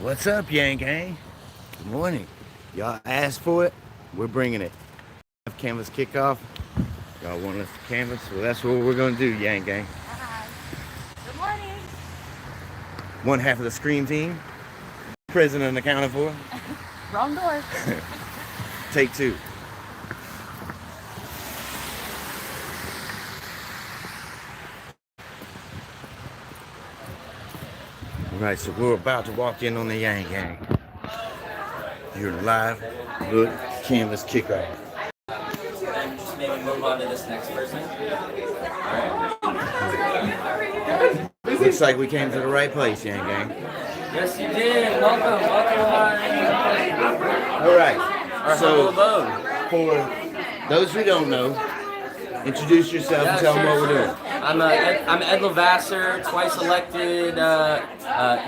What's up, Yang Gang? Good morning. Y'all asked for it. We're bringing it. Canvas kickoff. Y'all want us to canvas? Well, that's what we're going to do, Yang Gang. Hi. Good morning. One half of the Scream team. President accounted for. Wrong door. Take two. All right, so we're about to walk in on the Yang Gang. You're live. Look, canvas kickoff. Just maybe move on to this next person. Looks like we came to the right place, Yang Gang. Yes, you did. Welcome. All right. Our So, abode. for those who don't know, introduce yourself and tell them what we're doing. I'm Ed Lavasser, twice elected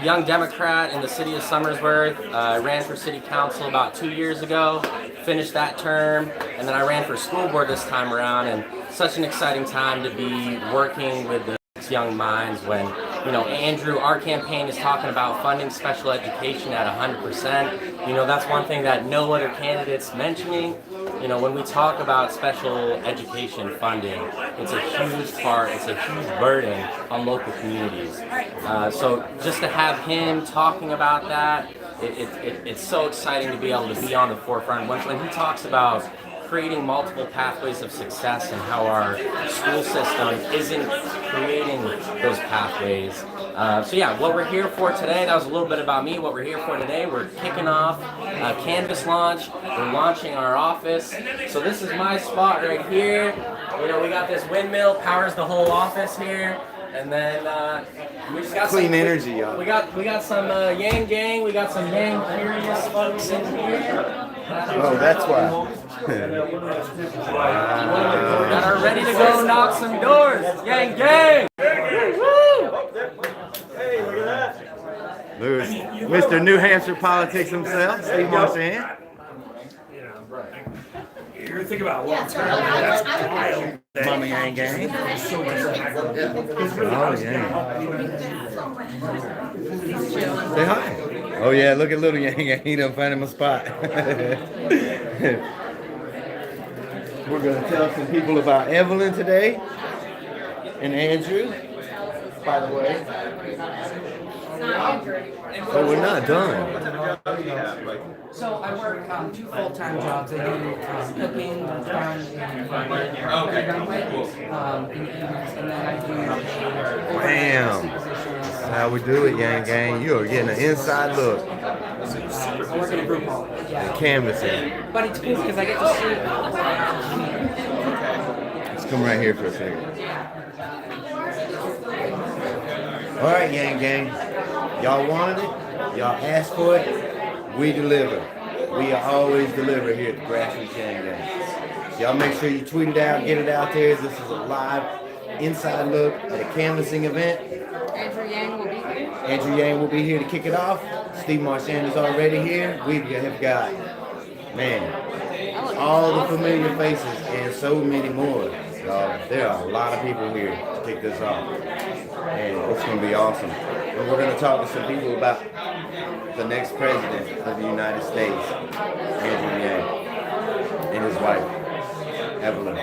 young Democrat in the city of Somersworth. I ran for city council about 2 years ago, finished that term, and then I ran for school board this time around. And such an exciting time to be working with the young minds when, you know, Andrew, our campaign is talking about funding special education at 100%. You know, that's one thing that no other candidate's mentioning. You know, when we talk about special education funding, it's a huge part, it's a huge burden on local communities. So just to have him talking about that, it's so exciting to be able to be on the forefront. When he talks about creating multiple pathways of success and how our school system isn't creating those pathways. So yeah, what we're here for today, that was a little bit about me. What we're here for today, we're kicking off a Canvas launch. We're launching our office. So this is my spot right here. You know, we got this windmill, powers the whole office here. And then we just got Clean some energy, y'all. We got some Yang Gang. We got some Yang curious folks in here. Oh, that's why. That are ready to go knock some doors. Yang Gang! Hey, look at that. Lewis, Mr. New Hampshire politics himself, Steve Marchand. You think about what's happening. That's wild. Mama Yang Gang. So much happening. Oh, yeah. Say hi. Oh, yeah, look at little Yang Gang. He done found him a spot. We're going to tell some people about Evelyn today and Andrew, by the way. Oh, we're not done. So I work 2 full-time jobs. I do cooking, restaurant, and in the evenings, and then I do Bam. That's how we do it, Yang Gang. You are getting an inside look. I work in a group home. Yeah. Canvassing. But it's cool because I get to see. Let's come right here for a second. All right, Yang Gang. Y'all wanted it. Y'all asked for it. We deliver. We always deliver here at the Grassroots Yang Gang. So y'all make sure you tweet it out, get it out there. This is a live inside look at a canvassing event. Andrew Yang will be here. Andrew Yang will be here to kick it off. Steve Marchand is already here. We have got, man, all the familiar faces and so many more. There are a lot of people here to kick this off. And it's going to be awesome. And we're going to talk to some people about the next president of the United States, Andrew Yang, and his wife, Evelyn.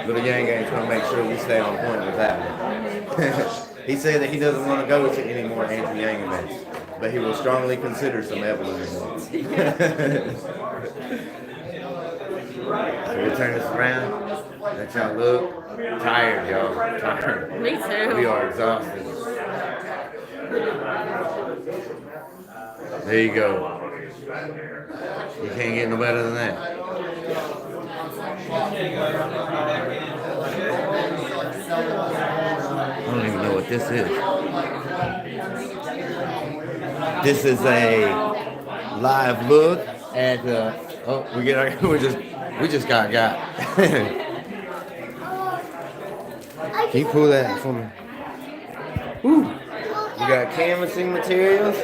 Little Yang Gang is going to make sure we stay on point with that one. He said that he doesn't want to go to any more Andrew Yang events, but he will strongly consider some Evelyn events. So we'll turn this around. Let y'all look. Tired, y'all. Tired. Me too. We are exhausted. There you go. You can't get no better than that. I don't even know what this is. This is a live look at we just got. Can you pull that for me? Woo. We got canvassing materials.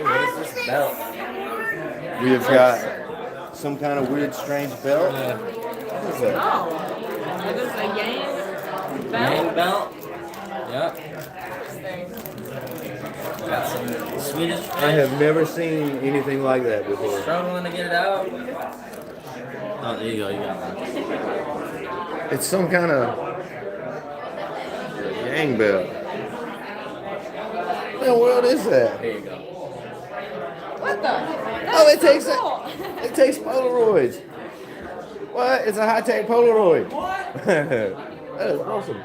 What is this belt? We have got some kind of weird, strange belt. What is that? Oh, is this a Yang belt? Yang belt? Yep. Got some Swedish fish. I have never seen anything like that before. Struggling to get it out. Oh, there you go. You got one. It's some kind of yang bell. What the world is that? There you go. What the? Oh, it takes it takes Polaroids. What? It's a high-tech Polaroid. That is awesome.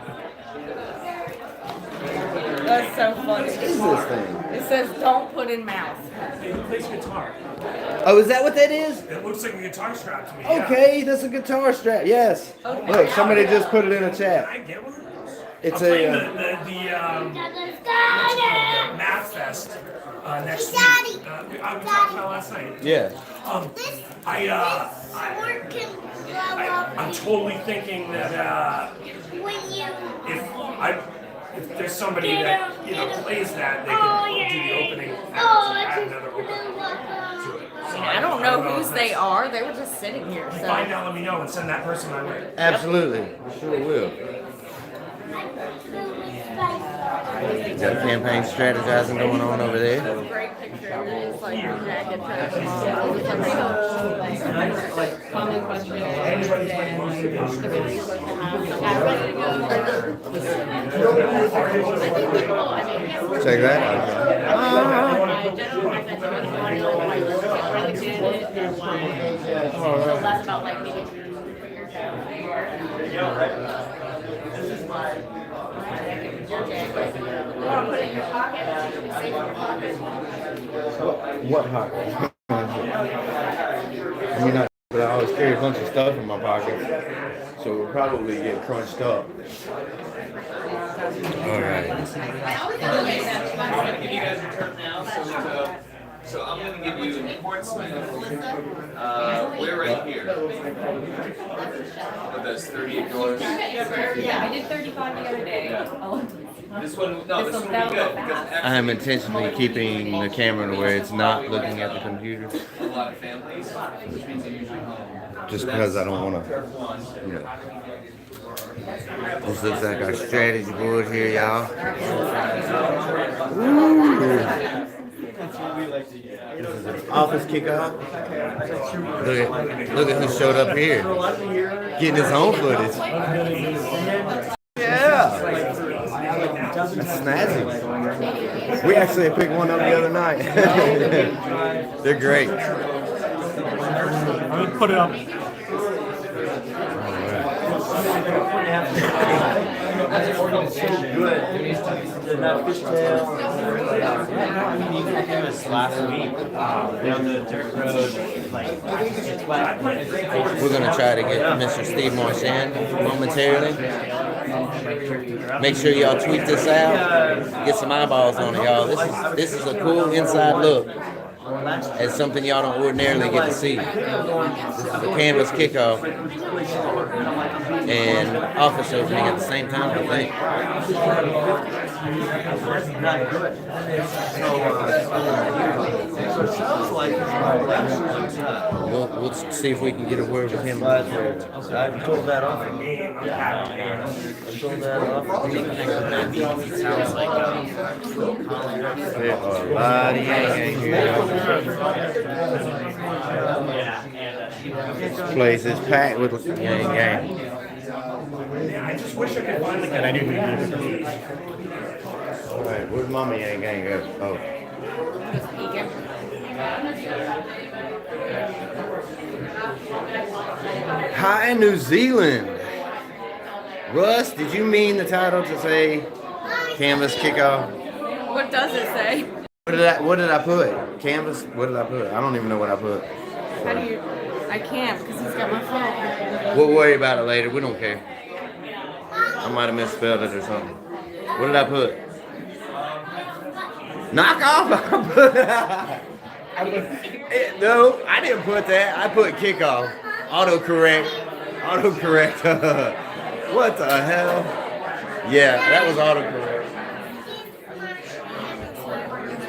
That's so funny. What is this thing? It says don't put in mouth. He plays guitar. Oh, is that what that is? It looks like a guitar strap to me. Yeah. Okay, that's a guitar strap. Yes. Okay. Look, somebody just put it in a Can chat. I get one? It's I'm playing a. the Math Fest next week. I was talking about last night. Yeah. I'm totally thinking that if there's somebody that plays that, they could do the opening. Add another opening to it. So I don't know whose they are. They were just sitting here. So. Find out, let me know, and send that person my way. Absolutely. Sure will. Got campaign strategizing going on over there. Great picture. It's like jagged touch. Common question. Check that out. Less about like maybe What pocket? I mean, but I always carry a bunch of stuff in my pocket, so we'll probably get crunched up. All right. So I'm going to give you in Portsmouth. We're right here. With those $38. yeah, I did 35 the other day. This one, no, this one will be good because I am intentionally keeping the camera to where it's not looking at the computer, a lot of families, which means they're usually home. just because I don't want to, you know. This looks like our strategy board here, y'all. This is an office kickoff. Look at who showed up here, getting his own footage. Yeah, that's snazzy. We actually picked one up the other night. They're great. I'm going to put it up. Last week down the dirt road, it's wet. We're gonna try to get Mr. Steve Marchand momentarily. Make sure y'all tweet this out. Get some eyeballs on it, y'all. This is a cool inside look at something y'all don't ordinarily get to see. This is a canvas kickoff and office opening at the same time, I think. We'll see if we can get a word with him. I pulled that off. I pulled that off. It sounds like There are a lot of yang here. This place is packed with yang. I just wish I could find like a new All right, where's Mama Yang Gang go? Oh. Hi, New Zealand. Russ, did you mean the title to say canvas kickoff? What does it say? What did I put? Canvas? What did I put? I don't even know what I put. How do you? I can't because he's got my phone. We'll worry about it later. We don't care. I might have misspelled it or something. What did I put? Knock off? No, I didn't put that. I put kickoff. Autocorrect. What the hell? Yeah, that was autocorrect.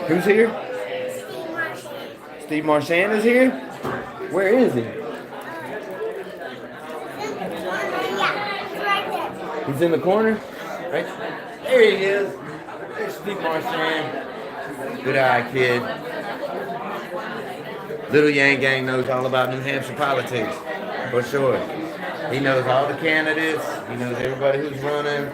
Who's here? Steve Marchand is here? Where is he? He's in the corner? Right? There he is. There's Steve Marchand. Good eye kid. Little Yang Gang knows all about New Hampshire politics, for sure. He knows all the candidates. He knows everybody who's running.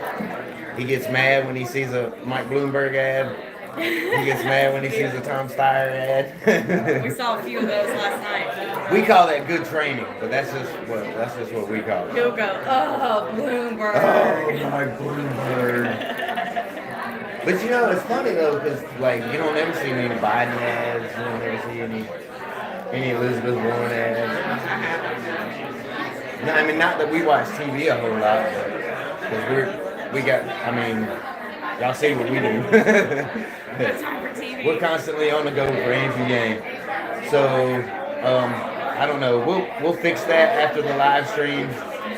He gets mad when he sees a Mike Bloomberg ad. He gets mad when he sees a Tom Steyer ad. We saw a few of those last night. We call that good training, but that's just what we call it. He'll go, oh, Bloomberg. Oh, my Bloomberg. But you know, it's funny though, because like you don't ever see any Biden ads. You don't ever see any Elizabeth Warren ads. No, I mean, not that we watch TV a whole lot, because we got. I mean, y'all see what we do. No time for TV. We're constantly on the go for Andrew Yang. So I don't know. We'll fix that after the live stream.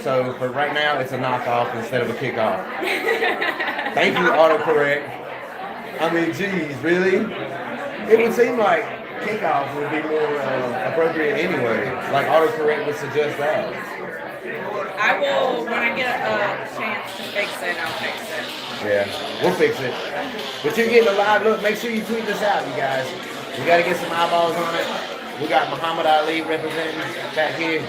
So for right now, it's a knockoff instead of a kickoff. Thank you, autocorrect. I mean, geez, really? It would seem like kickoff would be more appropriate anyway. Like autocorrect would suggest that. I will, when I get a chance to fix it, I'll fix it. Yeah, we'll fix it. But you're getting a live look. Make sure you tweet this out, you guys. We got to get some eyeballs on it. We got Muhammad Ali representing back here.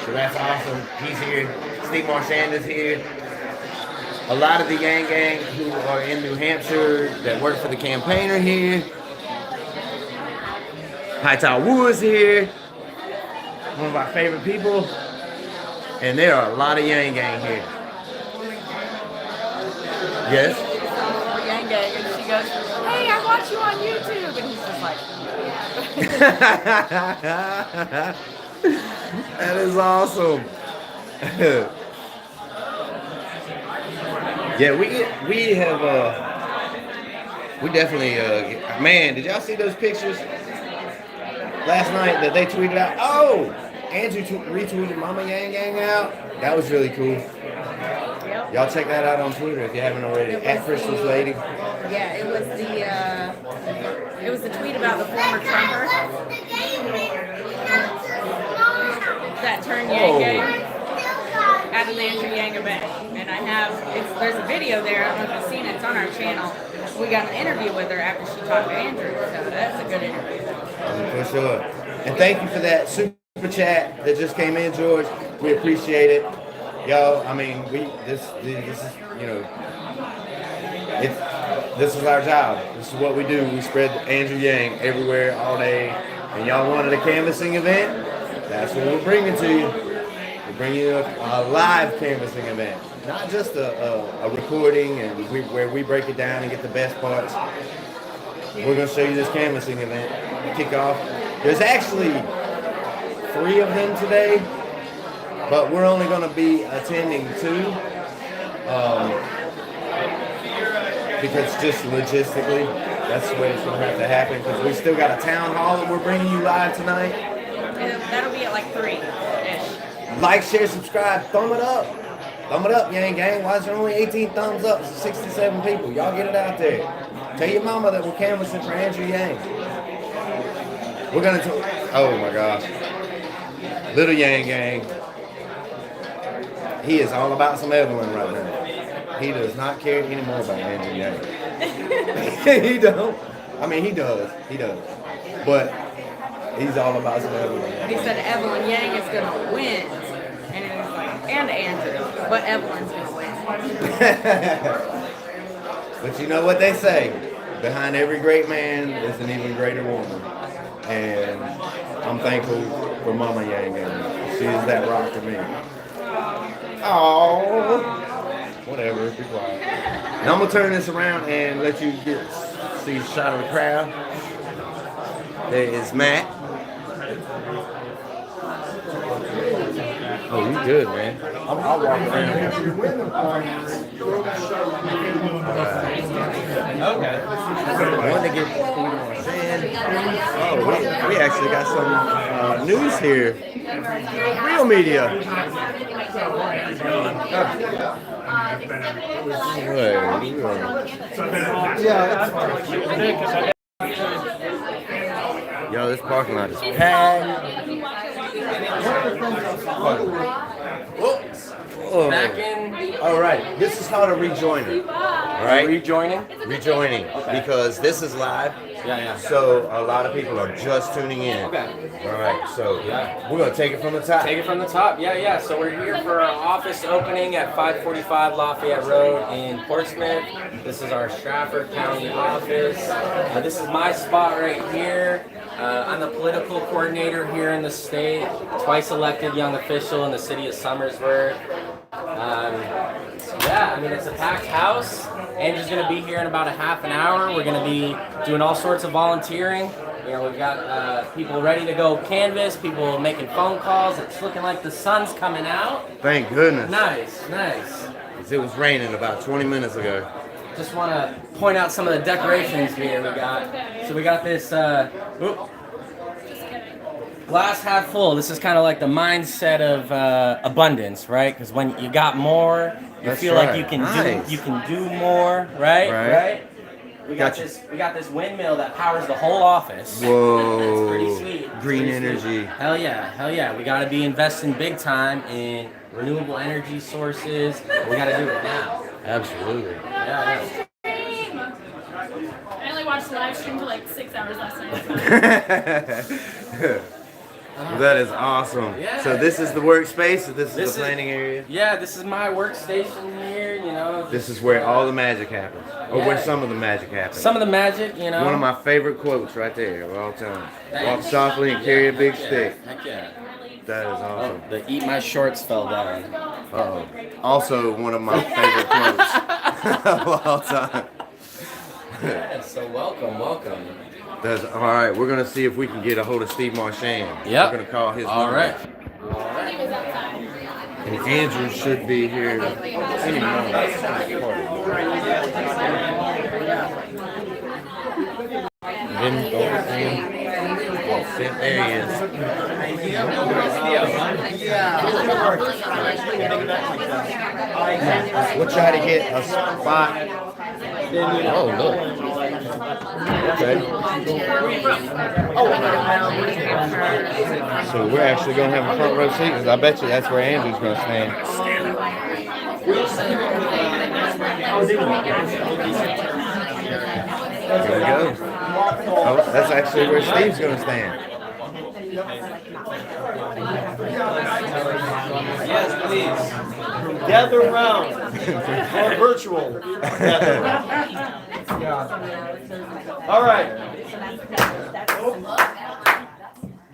So that's awesome. He's here. Steve Marchand is here. A lot of the Yang Gang who are in New Hampshire that work for the campaign are here. Hightower Wu is here. One of our favorite people. And there are a lot of Yang Gang here. Yes? Yang Gang, and she goes, hey, I watch you on YouTube. And he's just like, That is awesome. Yeah, we definitely man, did y'all see those pictures last night that they tweeted out? Oh, Andrew retweeted Mama Yang Gang out. That was really cool. yep. Y'all check that out on Twitter if you haven't already. At Crystal's Lady. Yeah, it was the tweet about the former Trumper that turned Yang Gang at an Andrew Yang event. And there's a video there, I don't know if you've seen it, it's on our channel. We got an interview with her after she talked to Andrew, so that's a good interview. For sure. And thank you for that super chat that just came in, George. We appreciate it. Y'all, I mean, this is, you know, this is our job. This is what we do. We spread Andrew Yang everywhere all day. And y'all wanted a canvassing event? That's what we're bringing to you. We're bringing you a live canvassing event. Not just a recording and where we break it down and get the best parts. We're going to show you this canvassing event. Kickoff. There's actually 3 of them today, but we're only going to be attending 2 because just logistically, that's the way it's going to have to happen because we still got a town hall that we're bringing you live tonight. And that'll be at like 3-ish. Like, share, subscribe, thumb it up. Thumb it up, Yang Gang. Why is there only 18 thumbs up? 67 people. Y'all get it out there. Tell your mama that we're canvassing for Andrew Yang. We're going to... Oh, my gosh. Little Yang Gang. He is all about some Evelyn right now. He does not care anymore about Andrew Yang. He don't. I mean, he does. He does. But he's all about some Evelyn. He said Evelyn Yang is going to win. And it was like, and Andrew. But Evelyn's going to win. But you know what they say, behind every great man is an even greater woman. And I'm thankful for Mama Yang Gang. She is that rock to me. Oh, whatever, be quiet. Now I'm going to turn this around and let you see a shot of the crowd. There is Matt. Oh, you good, man. I'll walk around. Okay. I want to get oh, we actually got some news here. Real media. Yo, this parking lot is packed. Whoops. Oh. Back in. All right, this is how to rejoin her. right? Rejoining? Rejoining. Okay. Because this is live. Yeah. So a lot of people are just tuning in. Okay. All right. So Yeah. we're gonna take it from the top. Take it from the top. Yeah. So we're here for our office opening at 545 Lafayette Road in Portsmouth. This is our Stratford County office. This is my spot right here. I'm the political coordinator here in the state, twice elected young official in the city of Somersworth. Yeah, I mean, it's a packed house. Andrew's going to be here in about a half an hour. We're going to be doing all sorts of volunteering. You know, we've got people ready to go canvas, people making phone calls. It's looking like the sun's coming out. Thank goodness. Nice. 'Cause it was raining about 20 minutes ago. Just want to point out some of the decorations here we got. So we got this glass half full. This is kind of like the mindset of abundance, right? Because when you got more, you That's feel right. like you can Nice. do more, right? Right. We got Gotcha. this windmill that powers the whole office. Whoa. It's pretty sweet. It's Green pretty energy. sweet. Hell yeah. We got to be investing big time in renewable energy sources. We got to do it now. Absolutely. Yeah. I only watched the live stream for like 6 hours last night. That is awesome. Yeah. So this is the workspace. So this This is the planning area. Yeah, this is my workstation here, you know. This is where all the magic happens, or where Yeah. some of the magic happens. Some of the magic, you know. One of my favorite quotes right there of all time. Thanks. Walk softly and carry a big Heck yeah, stick. Heck yeah. That is Oh, awesome. the eat my shorts fell down. Uh-oh. Also one of my favorite quotes of all time. Yeah, so welcome. That's all right. We're gonna see if we can get a hold of Steve Marchand. Yep. We're gonna call his All number. right. And Andrew should be here any moment. Then go with him. There he is. We'll try to get a spot. Oh, look. Okay. So we're actually going to have a front row seat because I bet you that's where Andrew's going to stand. There we go. Oh, that's actually where Steve's going to stand. Yes, please. Gather round. Or virtual. Gather round. All right.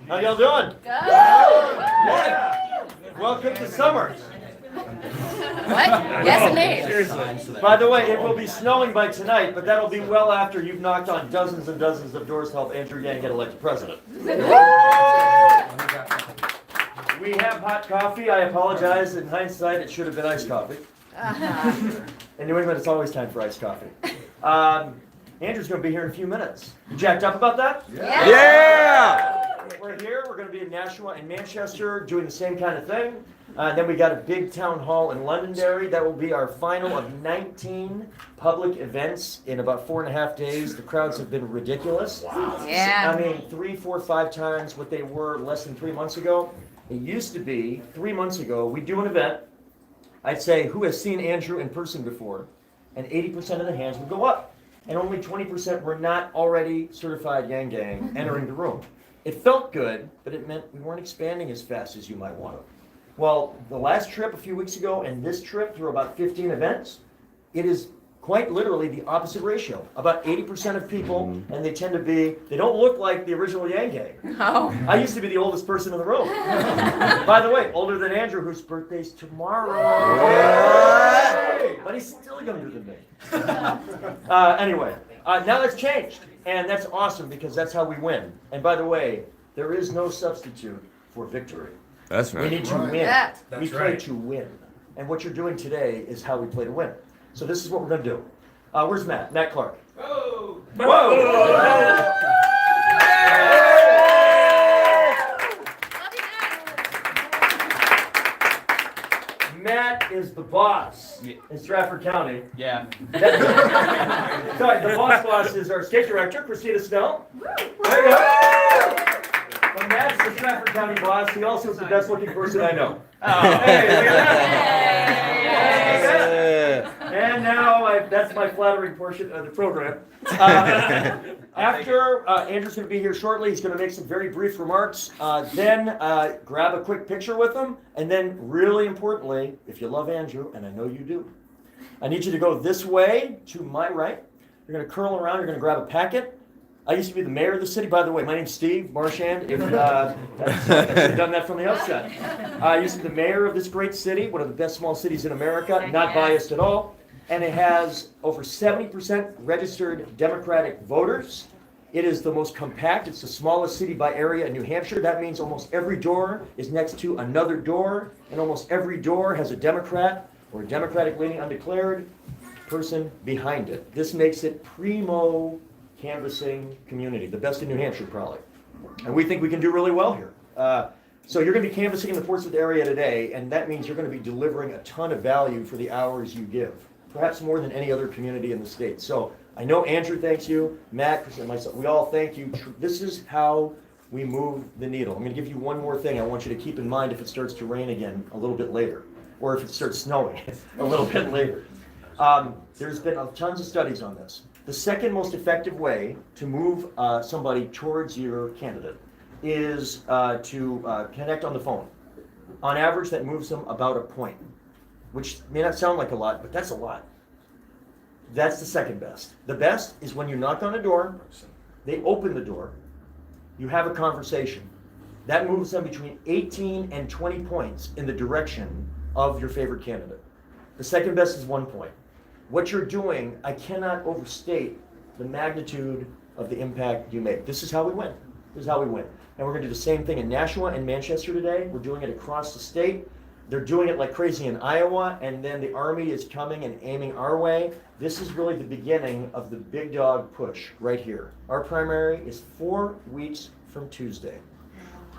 How y'all doing? Good. Welcome to summer. What? Yes, indeed. By the way, it will be snowing by tonight, but that'll be well after you've knocked on dozens and dozens of doors to help Andrew Yang get elected president. We have hot coffee. I apologize. In hindsight, it should have been iced coffee. In New England, it's always time for iced coffee. Andrew's going to be here in a few minutes. You jacked up about that? Yeah! We're here. We're going to be in Nashua and Manchester doing the same kind of thing. Then we got a big town hall in Londonderry. That will be our final of 19 public events in about 4.5 days. The crowds have been ridiculous. Wow. Yeah. I mean, 3, 4, 5 times what they were less than 3 months ago. It used to be 3 months ago, we'd do an event. I'd say, who has seen Andrew in person before? And 80% of the hands would go up. And only 20% were not already certified Yang Gang entering the room. It felt good, but it meant we weren't expanding as fast as you might want to. Well, the last trip a few weeks ago and this trip through about 15 events, it is quite literally the opposite ratio. About 80% of people, and they tend to be, they don't look like the original Yang Gang. Oh. I used to be the oldest person in the room. By the way, older than Andrew, whose birthday's tomorrow. But he's still younger than me. Anyway, now that's changed. And that's awesome because that's how we win. And by the way, there is no substitute for victory. That's We need to win. Yeah. We play to win. And what you're doing today is how we play to win. So this is what we're going to do. Where's Matt? Matt Clark. Whoa! Whoa! Matt is the boss in Stratford County. Yeah. Sorry, the boss is our state director, Christina Snell. There you go. But Matt's the Stratford County boss. He also is the best looking person I know. Hey, look at that. And now that's my flattering portion of the program. After Andrew's going to be here shortly, he's going to make some very brief remarks. Then grab a quick picture with him. And then, really importantly, if you love Andrew, and I know you do, I need you to go this way to my right. You're going to curl around. You're going to grab a packet. I used to be the mayor of the city. By the way, my name's Steve Marchand. If, I should have done that from the outset. I used to be the mayor of this great city, one of the best small cities in America, not biased at all. And it has over 70% registered Democratic voters. It is the most compact. It's the smallest city by area in New Hampshire. That means almost every door is next to another door, and almost every door has a Democrat or a Democratic-leaning undeclared person behind it. This makes it primo canvassing community, the best in New Hampshire probably. And we think we can do really well here. So you're going to be canvassing in the Portsmouth area today, and that means you're going to be delivering a ton of value for the hours you give, perhaps more than any other community in the state. So I know Andrew thanks you, Matt, Chris, and myself. We all thank you. This is how we move the needle. I'm going to give you one more thing I want you to keep in mind if it starts to rain again a little bit later, or if it starts snowing a little bit later. There's been tons of studies on this. The second most effective way to move somebody towards your candidate is to connect on the phone. On average, that moves them about a point, which may not sound like a lot, but that's a lot. That's the second best. The best is when you knock on a door, they open the door, you have a conversation. That moves them between 18 and 20 points in the direction of your favorite candidate. The second best is 1 point. What you're doing, I cannot overstate the magnitude of the impact you make. This is how we win. This is how we win. And we're going to do the same thing in Nashua and Manchester today. We're doing it across the state. They're doing it like crazy in Iowa, and then the Army is coming and aiming our way. This is really the beginning of the big dog push right here. Our primary is 4 weeks from Tuesday.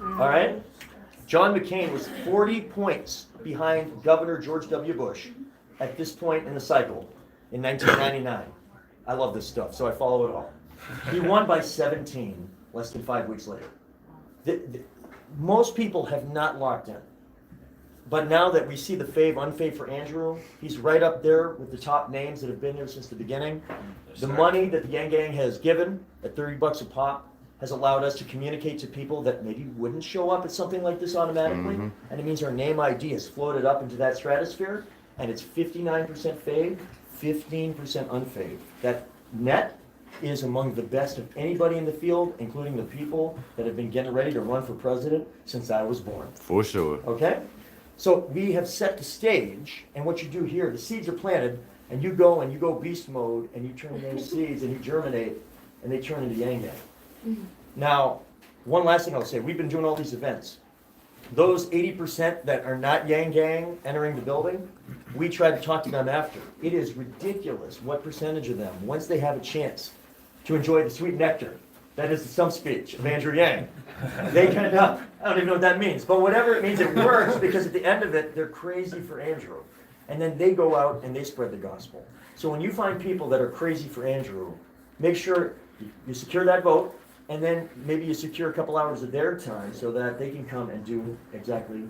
All right? John McCain was 40 points behind Governor George W. Bush at this point in the cycle in 1999. I love this stuff, so I follow it all. He won by 17 less than 5 weeks later. Most people have not locked in. But now that we see the unfave for Andrew, he's right up there with the top names that have been there since the beginning. The money that the Yang Gang has given at $30 a pop has allowed us to communicate to people that maybe wouldn't show up at something like this automatically. Mm-hmm. And it means our name ID has floated up into that stratosphere, and it's 59% fave, 15% unfave. That net is among the best of anybody in the field, including the people that have been getting ready to run for president since I was born. For sure. Okay? So we have set the stage, and what you do here, the seeds are planted, and you go beast mode, and you turn those seeds, and you germinate, and they turn into Yang Gang. Mm-hmm. Now, one last thing I'll say, we've been doing all these events. Those 80% that are not Yang Gang entering the building, we try to talk to them after. It is ridiculous what percentage of them, once they have a chance to enjoy the sweet nectar, that is the stump speech of Andrew Yang, they end up, I don't even know what that means, but whatever it means, it works, because at the end of it, they're crazy for Andrew. And then they go out and they spread the gospel. So when you find people that are crazy for Andrew, make sure you secure that vote, and then maybe you secure a couple hours of their time so that they can come and do exactly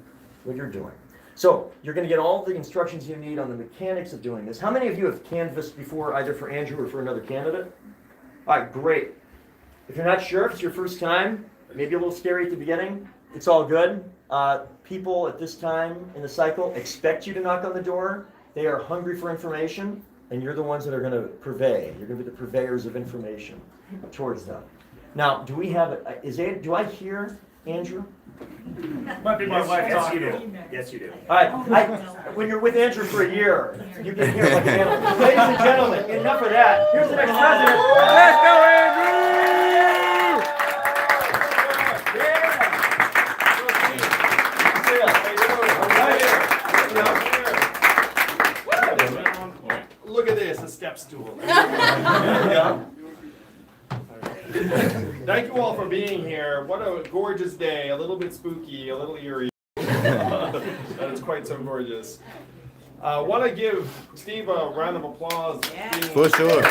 what you're doing. So you're going to get all the instructions you need on the mechanics of doing this. How many of you have canvassed before, either for Andrew or for another candidate? All right, great. If you're not sure, if it's your first time, maybe a little scary at the beginning, it's all good. People at this time in the cycle expect you to knock on the door. They are hungry for information, and you're the ones that are going to purvey. You're going to be the purveyors of information towards them. Now, do we have do I hear Andrew? Might be my wife. Yes, you do. Yes, you do. All right. When you're with Andrew for a year, you can hear like an animal. Ladies and gentlemen, enough of that. Here's the next president. Let's go, Andrew! Look at this, a step stool. Yeah. Thank you all for being here. What a gorgeous day, a little bit spooky, a little eerie. That is quite so gorgeous. Want to give Steve a round of applause. Yeah. For sure.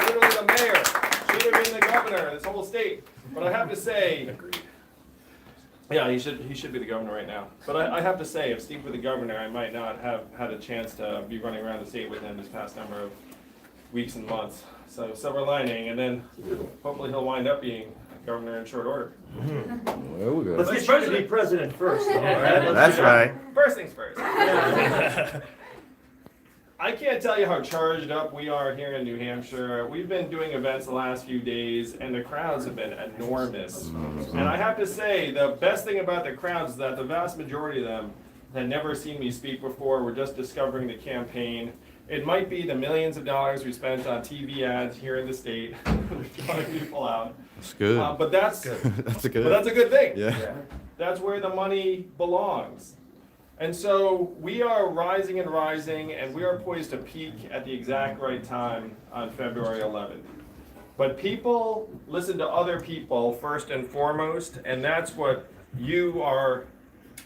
Literally the mayor, should have been the governor of this whole state. But I have to say, Yeah, he should be the governor right now. But I have to say, if Steve were the governor, I might not have had a chance to be running around the state with him this past number of weeks and months. So silver lining, and then hopefully he'll wind up being governor in short order. There we go. Let's get you to be president first. All right? That's right. First things first. I can't tell you how charged up we are here in New Hampshire. We've been doing events the last few days, and the crowds have been enormous. And I have to say, the best thing about the crowds is that the vast majority of them had never seen me speak before. We're just discovering the campaign. It might be the millions of dollars we spent on TV ads here in the state, drawing people out. That's good. But that's That's a good. but that's a good thing. Yeah. That's where the money belongs. And so we are rising and rising, and we are poised to peak at the exact right time on February 11th. But people listen to other people first and foremost, and that's what you are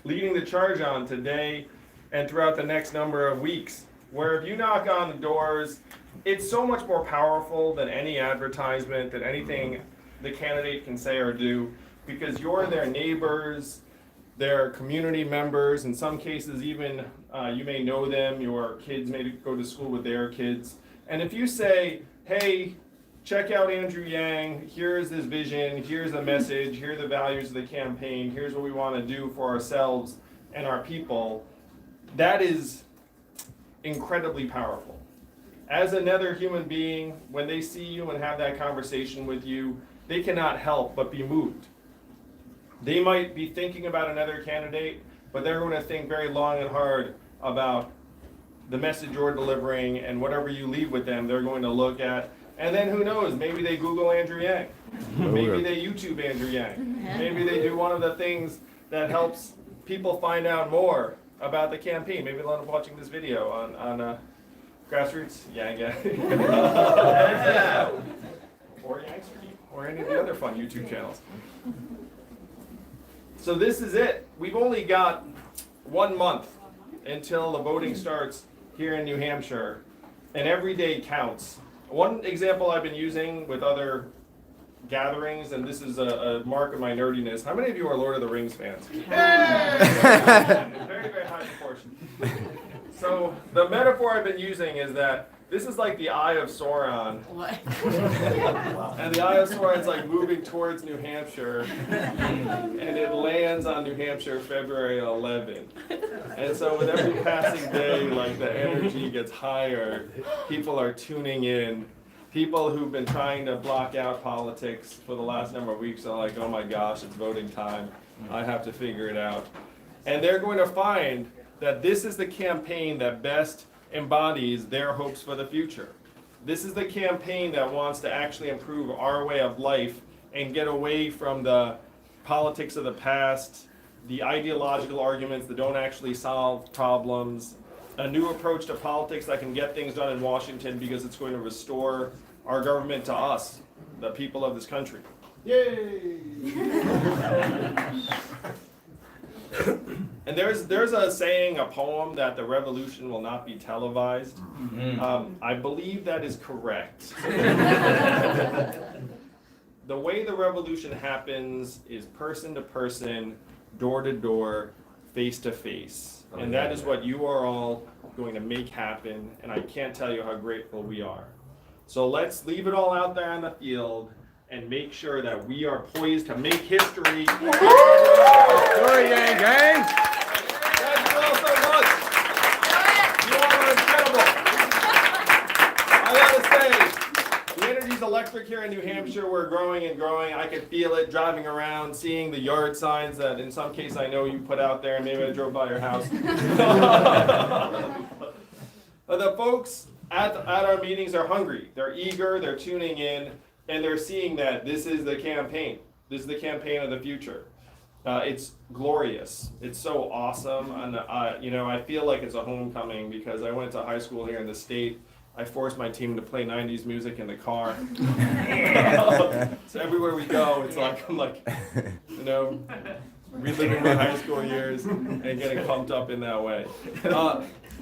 leading the charge on today and throughout the next number of weeks. Where if you knock on the doors, it's so much more powerful than any advertisement, than anything the candidate can say or do, because you're their neighbors, their community members, in some cases even you may know them, your kids may go to school with their kids. And if you say, hey, check out Andrew Yang, here's his vision, here's the message, here are the values of the campaign, here's what we want to do for ourselves and our people, that is incredibly powerful. As another human being, when they see you and have that conversation with you, they cannot help but be moved. They might be thinking about another candidate, but they're going to think very long and hard about the message you're delivering, and whatever you leave with them, they're going to look at. And then who knows, maybe they Google Andrew Yang. Maybe they YouTube Andrew Yang. Maybe they do one of the things that helps people find out more about the campaign. Maybe they'll end up watching this video on Grassroots Yang or Yangster, or any of the other fun YouTube channels. So this is it. We've only got 1 month until the voting starts here in New Hampshire, and every day counts. One example I've been using with other gatherings, and this is a mark of my nerdiness. How many of you are Lord of the Rings fans? Very, very high proportion. So the metaphor I've been using is that this is like the Eye of Sauron. What? And the Eye of Sauron's like moving towards New Hampshire, and it lands on New Hampshire February 11th. And so with every passing day, like the energy gets higher. People are tuning in. People who've been trying to block out politics for the last number of weeks are like, oh my gosh, it's voting time. I have to figure it out. And they're going to find that this is the campaign that best embodies their hopes for the future. This is the campaign that wants to actually improve our way of life and get away from the politics of the past, the ideological arguments that don't actually solve problems, a new approach to politics that can get things done in Washington because it's going to restore our government to us, the people of this country. Yay! And there's a saying, a poem, that the revolution will not be televised. I believe that is correct. The way the revolution happens is person to person, door to door, face to face. And that is what you are all going to make happen, and I can't tell you how grateful we are. So let's leave it all out there on the field and make sure that we are poised to make history. Story Yang gang. Thank you all so much. You all are incredible. I gotta say, the energy's electric here in New Hampshire. We're growing and growing. I can feel it driving around, seeing the yard signs that in some case I know you put out there, and maybe I drove by your house. The folks at our meetings are hungry. They're eager, they're tuning in, and they're seeing that this is the campaign. This is the campaign of the future. It's glorious. It's so awesome. And, I feel like it's a homecoming because I went to high school here in the state. I forced my team to play 90s music in the car. So everywhere we go, it's like, I'm like, reliving my high school years and getting pumped up in that way.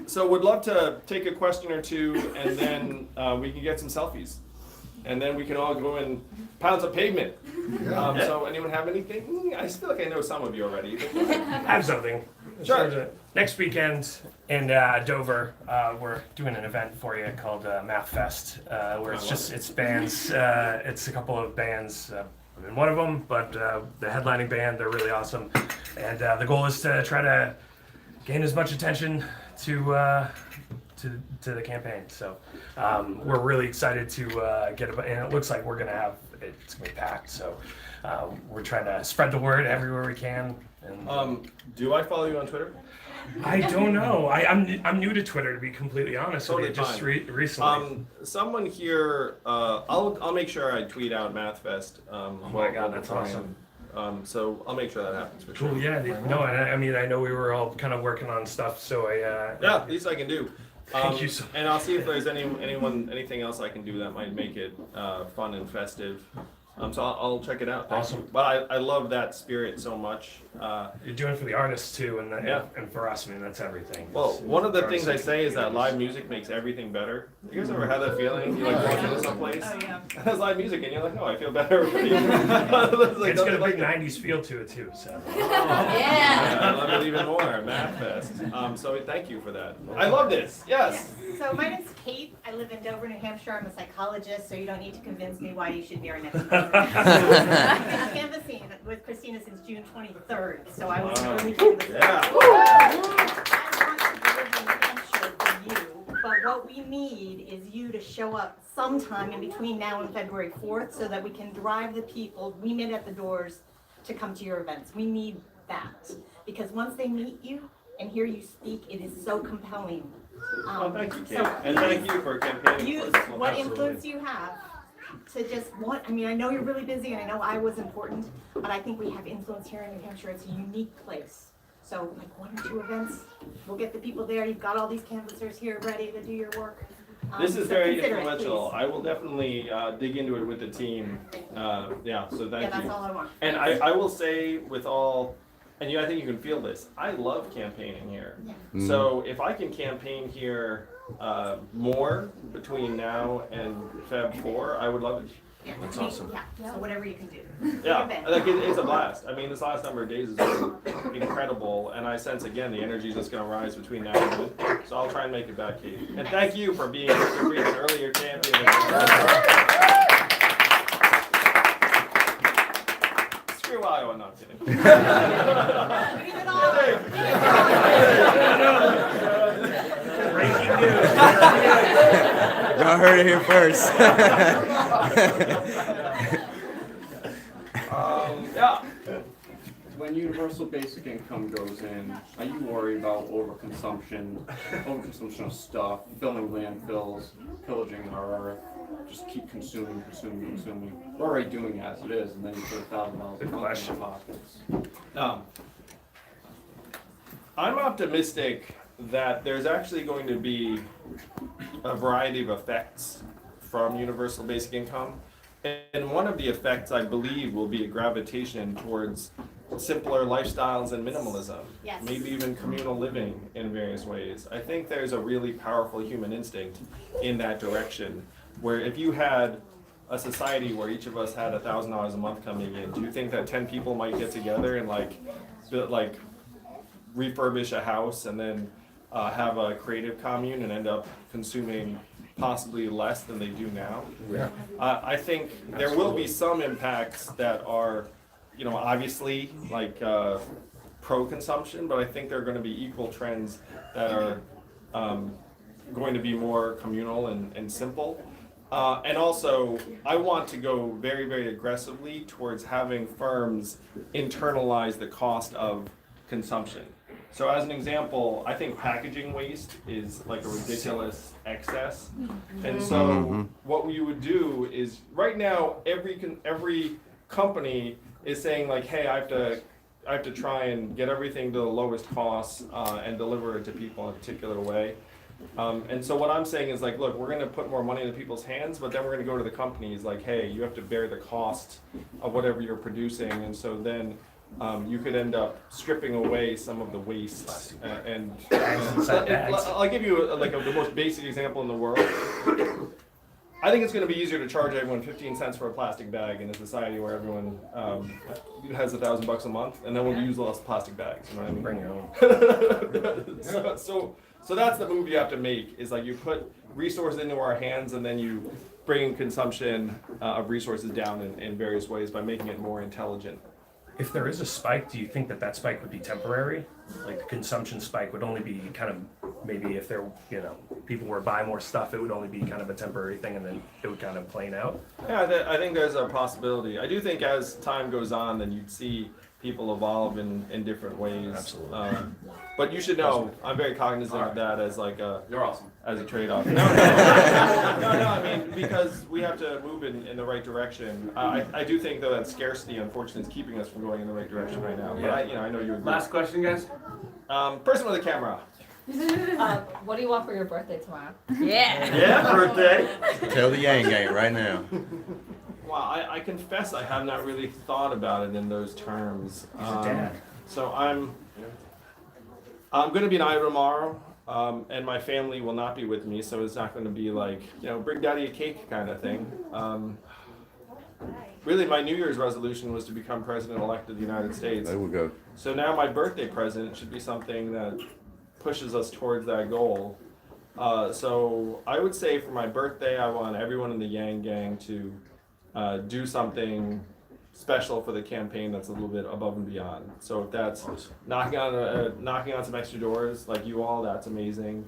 So would love to take a question or two, and then we can get some selfies. and then we can all go and pound some pavement. So anyone have anything? I feel like I know some of you already. I have something. Sure. Next weekend in Dover, we're doing an event for you called Math Fest, where it's bands. It's a couple of bands. I'm in one of them, but the headlining band, they're really awesome. And the goal is to try to gain as much attention to the campaign. So we're really excited to get it, and it looks like we're gonna have it's gonna be packed. So we're trying to spread the word everywhere we can. And Do I follow you on Twitter? I don't know. I'm new to Twitter, to be completely honest. Totally with you, just fine. recently. Someone here, I'll make sure I tweet out MathFest. Oh my God, that's awesome. So I'll make sure that happens for sure. Cool. Yeah. No, I mean, I know we were all kind of working on stuff, so Yeah, least I can do. Thank you so much. And I'll see if there's anything else I can do that might make it fun and festive. So I'll check it out. Awesome. But I love that spirit so much. You're doing it for the artists too, and Yeah. and for us. I mean, that's everything. Well, one of the things I say is that live music makes everything better. You guys ever had that feeling? You like walk into someplace, there's live music, and you're like, oh, I feel better. It's got a big '90s feel to it too. So. Yeah, I love it even more. MathFest. So thank you for that. I love this. Yes. So my name's Kate. I live in Dover, New Hampshire. I'm a psychologist, so you don't need to convince me why you should be our next speaker. I've been canvassing with Christina since June 23rd, so I was really canvassing. Yeah. I want to live in New Hampshire for you, but what we need is you to show up sometime in between now and February 4th so that we can drive the people we meet at the doors to come to your events. We need that, because once they meet you and hear you speak, it is so compelling. Well, thank you, Kate. So And thank you for campaigning use for this. what influence you have to just want, I mean, I know you're really busy and I know I was important, but I think we have influence here in New Hampshire. It's a unique place. So like 1 or 2 events, we'll get the people there. You've got all these canvassers here ready to do your work. This is so very consider it, influential. please. I will definitely dig into it with the team. Yeah, so thank Yeah, that's you. all I want. And I will say with all, and I think you can feel this, I love campaigning here. Yeah. So if I can campaign here more between now and Feb 4, I would love it. Yeah, That's me- awesome. Yeah, so whatever you can do. Yeah, Event. like it's a blast. I mean, this last number of days has been incredible, and I sense again the energy is just going to rise between now and then. So I'll try and make it back, Kate. And thank you for being Mr. Freeman earlier champion. Screw Iowa, not kidding. Leave it all. Breaking news. Y'all heard it here first. Yeah. When universal basic income goes in, are you worried about overconsumption of stuff, filling landfills, pillaging our earth? Just keep consuming. We're already doing it as it is, and then you put $1,000 a month in your pockets. I'm optimistic that there's actually going to be a variety of effects from universal basic income. And one of the effects, I believe, will be a gravitation towards simpler lifestyles and minimalism. Yes. Maybe even communal living in various ways. I think there's a really powerful human instinct in that direction, where if you had a society where each of us had $1,000 a month coming in, do you think that 10 people might get together and refurbish a house and then have a creative commune and end up consuming possibly less than they do now? Yeah. I think there will be some impacts that are, obviously pro-consumption, but I think there are going to be equal trends that are going to be more communal and simple. And also, I want to go very, very aggressively towards having firms internalize the cost of consumption. So as an example, I think packaging waste is like a ridiculous excess. And so what we would do is, right now, every company is saying like, hey, I have to try and get everything to the lowest cost and deliver it to people in a particular way. And so what I'm saying is like, look, we're going to put more money into people's hands, but then we're going to go to the companies like, hey, you have to bear the cost of whatever you're producing. And so then you could end up stripping away some of the waste. I'll give you the most basic example in the world. I think it's going to be easier to charge everyone 15 cents for a plastic bag in a society where everyone has $1,000 a month, and then we'll use less plastic bags. You know what I mean? Bring your own. So that's the move you have to make. Is like you put resources into our hands, and then you bring consumption of resources down in various ways by making it more intelligent. If there is a spike, do you think that spike would be temporary? Like the consumption spike would only be kind of maybe if there, people were buying more stuff, it would only be kind of a temporary thing, and then it would kind of plane out. Yeah, I think there's a possibility. I do think as time goes on, then you'd see people evolve in different ways. Absolutely. But you should know, I'm very cognizant of that as like You're awesome. as a trade-off. No, I mean, because we have to move in the right direction. I do think though that scarcity, unfortunately, is keeping us from going in the right direction right now. But I know you agree. Last question, guys. Person with a camera. What do you want for your birthday tomorrow? Yeah. Yeah, birthday. Tell the Yang Gang right now. Well, I confess I have not really thought about it in those terms. He's a dad. So I'm going to be in Iowa tomorrow, and my family will not be with me, so it's not going to be like, bring daddy a cake kind of thing. Really, my New Year's resolution was to become president-elect of the United States. There we go. So now my birthday present should be something that pushes us towards that goal. So I would say for my birthday, I want everyone in the Yang Gang to do something special for the campaign that's a little bit above and beyond. So if that's knocking on some extra doors like you all, that's amazing.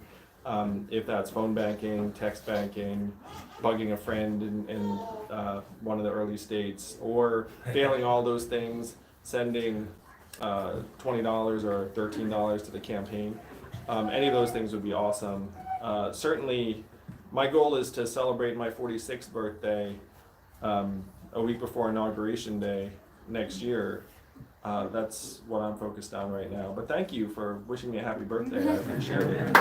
If that's phone banking, text banking, bugging a friend in one of the early states, or failing all those things, sending $20 or $13 to the campaign. Any of those things would be awesome. Certainly, my goal is to celebrate my 46th birthday a week before Inauguration Day next year. That's what I'm focused on right now. But thank you for wishing me a happy birthday. I appreciate it.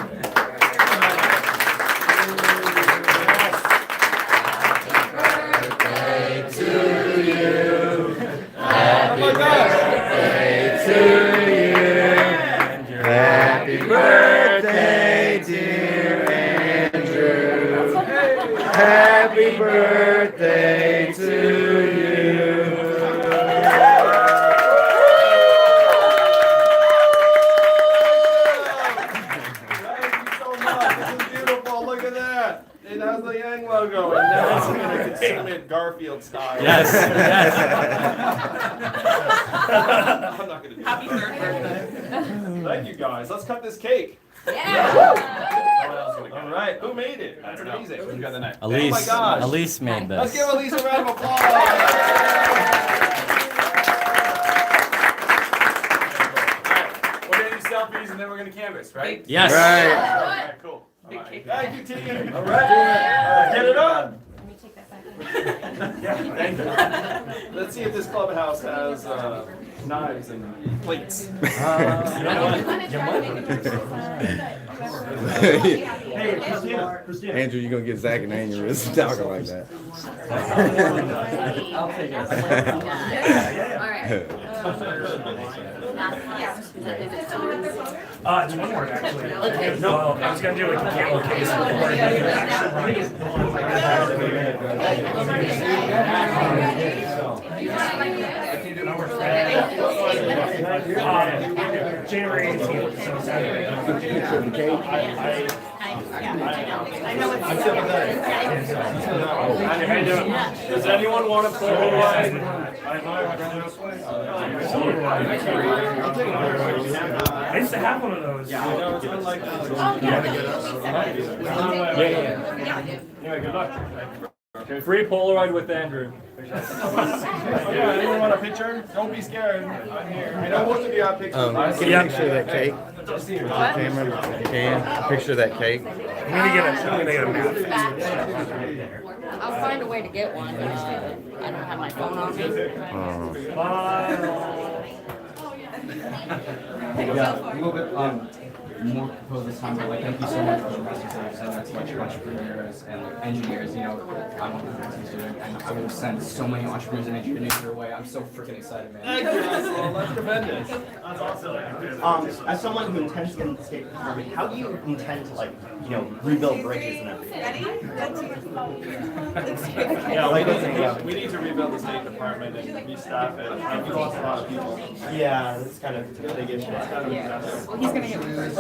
Happy birthday to you. Happy birthday, dear Andrew. Happy birthday to you. Thank you so much. This is beautiful. Look at that. It has the Yang logo, and now it's going to consume it Garfield style. Yes. I'm not going to do Happy that. third birthday. Thank you guys. Let's cut this cake. Yeah. All right. Who made it? That's amazing. Who's got the next? Elise, Oh my gosh. Elise made Let's this. give Elise a round of applause. We're gonna do selfies and then we're gonna canvas, right? Yes. Right. All right, cool. All right. Thank you, Tegan. All right. Get it on. Let me take that back. Yeah, thank you. Let's see if this clubhouse has knives and plates. Hey, Christina. Andrew, you're gonna get Zach an aneurysm talking like that. I'll take it. It's one word actually. No, I was gonna do like a camel case January 18th, so Saturday. I know it's. How you doing? Does anyone want to Polaroid? I used to have one of those. No, it's unlike that. Anyway, good luck. Free Polaroid with Andrew. Yeah, anyone want a picture? Don't be scared. I'm here. I know most of you have pictures. Can you picture that cake? Camera, can picture that cake? I'm gonna get a map. I'll find a way to get one. I don't have my phone on me. Yeah, a little bit. more propose this time, but like thank you so much for the message that I've sent to like entrepreneurs and like, engineers. You know, I want to do what he's doing, and I will send so many entrepreneurs and engineers your way. I'm so freaking excited, man. Well, let's tremendous. As someone who intends to get into the state department, how do you intend to like, you know, rebuild bridges and everything? Yeah, we need to rebuild the State Department and restaff it. We lost a lot of people. Yeah, that's kind of a big issue. It's kind of Well, he's gonna get one first.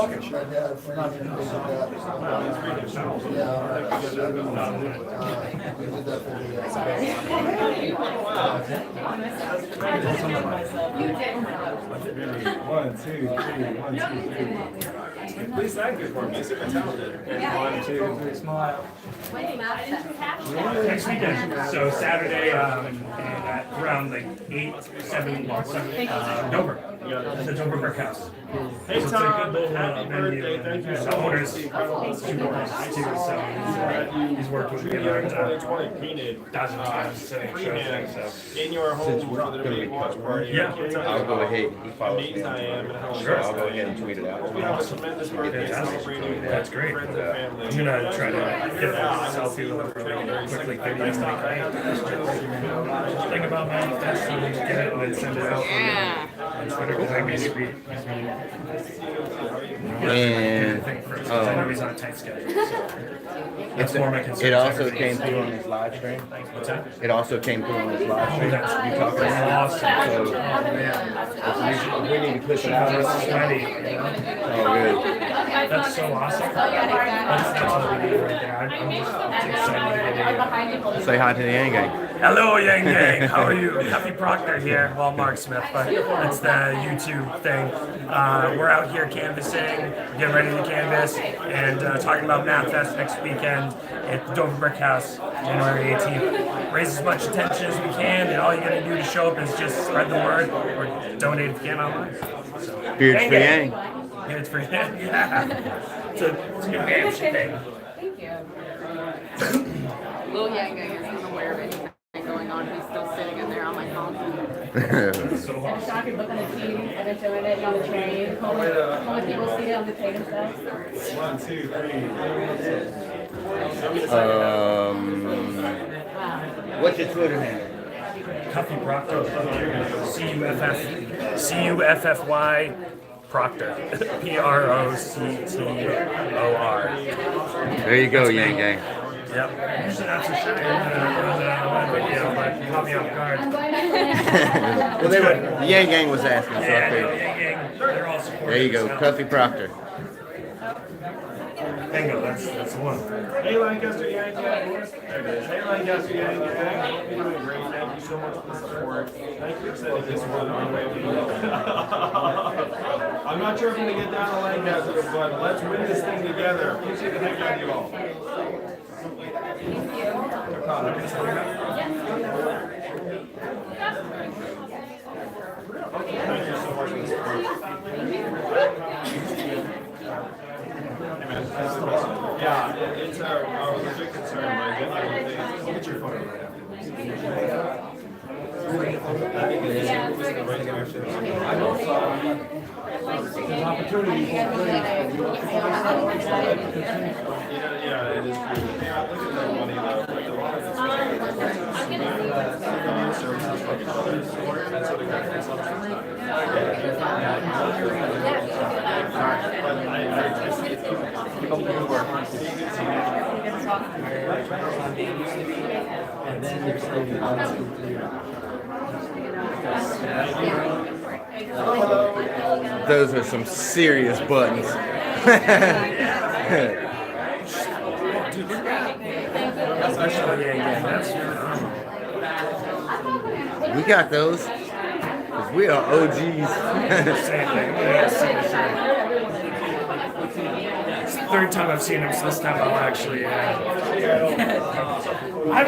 One, two, three. Please thank you for me. Super talented. 1, 2, 3, smile. Next weekend, so Saturday, at around like 8, 7, Dover, the Dover Brick House. Hey So it's a Tom, good little, happy venue, birthday. Thank you and so the much. owner's super nice too, so he's working with 2020 painted sitting freehand shows, so. in your home Since we're for the gonna be debate watch party. Yeah. I'll go ahead. He follows me Amazed on I am and how Twitter. I'll go ahead and tweet it out. We have a tremendous birthday Fantastic. celebrating That's great. friends and family. I'm gonna try to get a selfie with her really quickly, video and thing about manifest and get it and then send it out on Twitter because I basically And I know he's on a tight schedule. So that's more my concern. it also came through on this live stream. What's that? It also came through on this live stream. That's You talking about awesome. So we need to push it out. Sweaty. Oh, good. That's so awesome. That's all we need right there. I'm just excited to get in. Say hi to the Yang Gang. Hello, Yang Gang. How are you? Huffy Proctor here. Well, Mark Smith, but that's the YouTube thing. We're out here canvassing, getting ready to canvass, and talking about Math Fest next weekend at the Dover Brick House, January 18th. Raise as much attention as we can, and all you gotta do to show up is just spread the word or donate if you can online. So, Beards for Yang. Beards for Yang. Yeah. It's a New Hampshire thing. Thank you. Lil Yang Gang isn't aware of anything going on. He's still sitting in there on my phone. So awesome. Shocking, look on the TV, and they're doing it on the train. How many people see it on the train and stuff? 1, 2, 3. What's your Twitter handle? Huffy Proctor. C-U-F-F-Y Proctor. Proctor. There you go, Yang Gang. Yep. Usually not so shy on video, but caught me off guard. Well, the Yang Gang was asking, so I Yeah, figured. Yang Gang, they're all supportive. There you go, Cuffy Proctor. Bingo, that's the one. Hey Lancaster Yang Gang. There it is. Hey Lancaster Yang Gang. You're doing great. Thank you so much for the support. Thank you for sending this one our way. I'm not sure if I'm going to get down to Lancaster, but let's win this thing together. Appreciate the heck out of you all. Thank you so much for the support. Yeah, it's our legit concern, but we'll get your photo right after this. I think it's the right direction. Opportunity. Yeah, it is. Yeah, look at the money though. Like a lot of it's services from each other, and so they got consumption. Keep up the good work. And then there's Those are some serious buttons. We got those. 'Cause we are OGs. Same thing. It's the third time I've seen him, so this time I'll actually. I'm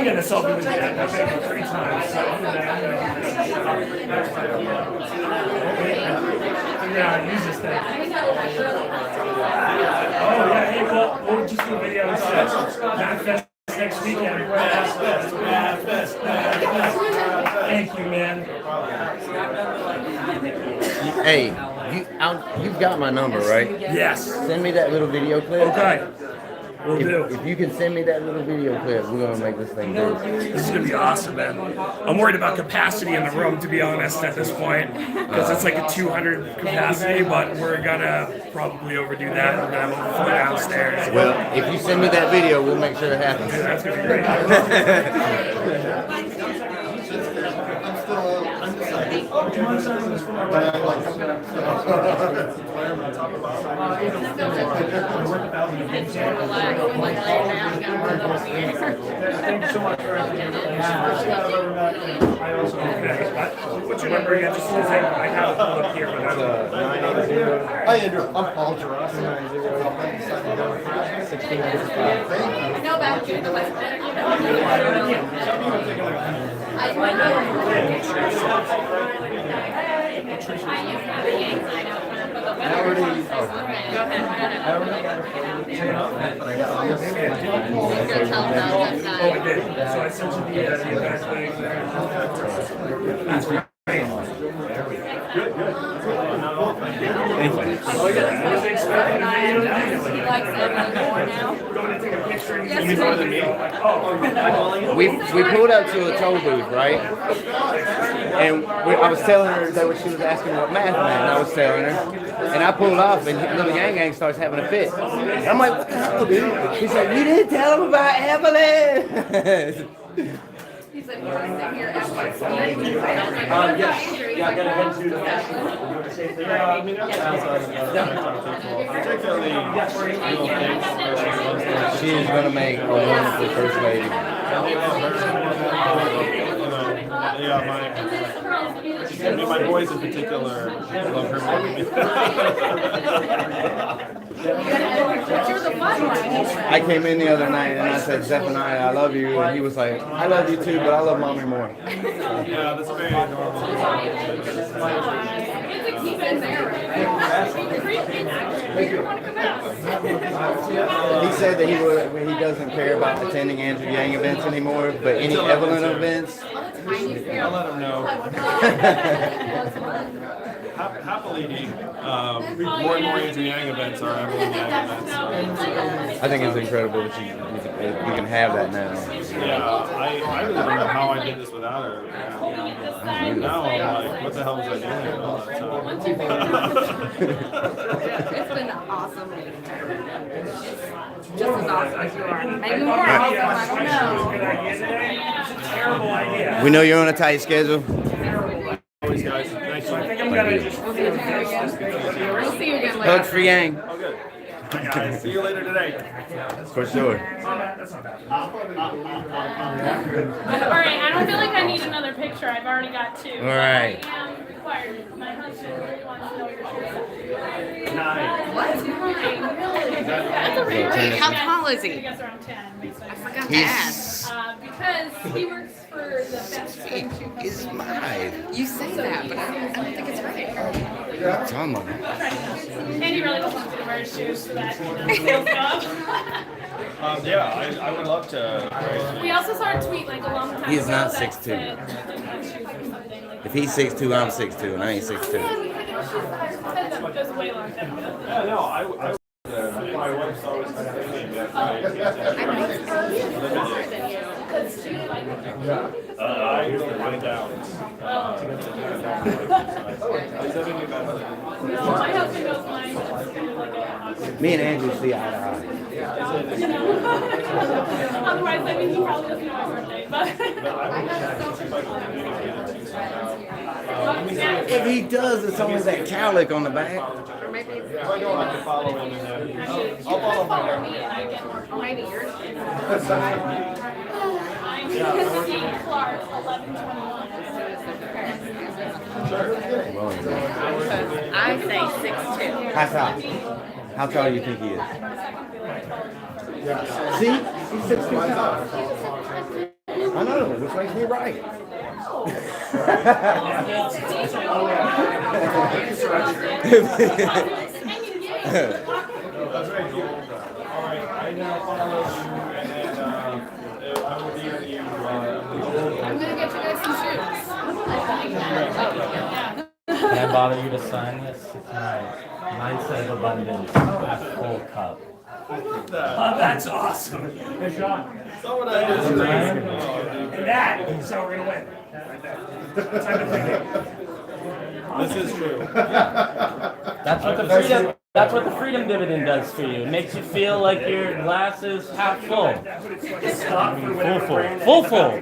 getting a selfie with Jack. I've been him 3 times, so I'm gonna use this thing. Oh yeah, hey, we'll just do a video instead. Math Fest next weekend. Math Fest. Thank you, man. Hey, You've got my number, right? Yes. Send me that little video clip. Okay. Will do. If you can send me that little video clip, we're gonna make this thing do. This is gonna be awesome, man. I'm worried about capacity in the room, to be honest, at this point, because it's like a 200 capacity, but we're gonna probably overdo that. We're gonna have overflow downstairs. Well, if you send me that video, we'll make sure it happens. That's gonna be great. Thanks so much for what's your number again? Just to say, I have it pulled up here, but I don't. Hi, Andrew. I'm Paul Gerard. 1695. Thank you. No back to the west. Oh, I did. So I sent you the event link. That's great. Thank you. We pulled up to a toll booth, right? And I was telling her that she was asking what math meant, and I was telling her. And I pulled off, and little Yang Yang starts having a fit. And I'm like, what the hell, dude? He said, you didn't tell him about Evelyn. He said, "You're sitting here at my Yes. Yeah, I gotta head to the national. You want to say anything? She is going to make a wonderful first lady. Yeah, my boys in particular love her more than me. I came in the other night and I said, Zephaniah, I love you. And he was like, I love you too, but I love mommy more. Yeah, that's very adorable. He said that he doesn't care about attending Andrew Yang events anymore, but any Evelyn events, I'll let him know. Happily, more and more Andrew Yang events are Evelyn Yang events. I think it's incredible that you can have that now. Yeah, I really don't know how I did this without her. Now I'm like, what the hell was I doing all that time? It's been awesome meeting her. Just as awesome as you are. Maybe more awesome, I don't know. We know you're on a tight schedule. Always, guys. Thanks. I think I'm gonna just. We'll see you again later. Hugs for Yang. Oh, good. Bye, guys. See you later today. For sure. That's not bad. Alright, I don't feel like I need another picture. I've already got two. Alright. I am required. My husband really wants to know your truth. What? That's a real How tall is I he? guess around 10, basically. I forgot to ask. Because he works for the best spring shoe It's mine. You say that, but I don't think it's right. It's on me. And he really just wants me to wear his shoes so that he feels up. Yeah, I would love to. We also saw a tweet like a long time He is ago not that 6'2". said that shoes or something like If he's 6'2", I'm 6'2", and I ain't 6'2". that was a way long time ago. Yeah, no, my wife's always complaining that I really want it down. My husband goes mine. Me and Andrew see eye to eye. Otherwise, I mean, he probably doesn't know my birthday, but. If he does, it's only that cowlick on the back. If I don't have to follow him, then I'll follow him. Or maybe yours. I'm Steve Clark, 1121. I say 6'2". How tall? How tall do you think he is? See? He's 6 feet tall. I know, which makes me right. I now follow you, and I will be with you. I'm gonna get you guys some shoes. Can I it bother you to sign this? It's mine. Mine says abundance, a full cup. That's awesome. Good job. Someone I just And that, so we're gonna win. Time to pick it. This is true. That's what the freedom. That's what the freedom dividend does for you. It makes you feel like your glass is half full. Full full. You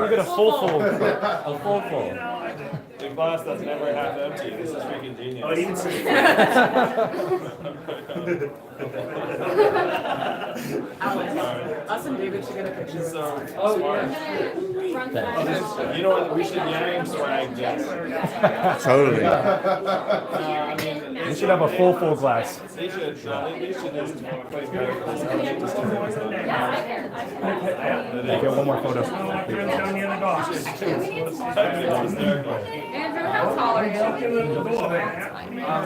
get a full. A full. The glass that's never half empty. This is freaking genius. Oh, it even says Us and David should get a picture. So, Thanks. you know what? We should yang swag yes. Totally. I mean, We should have a full glass. they should just play better for this. Okay, one more photo. Down the other box. Andrew, how tall are you?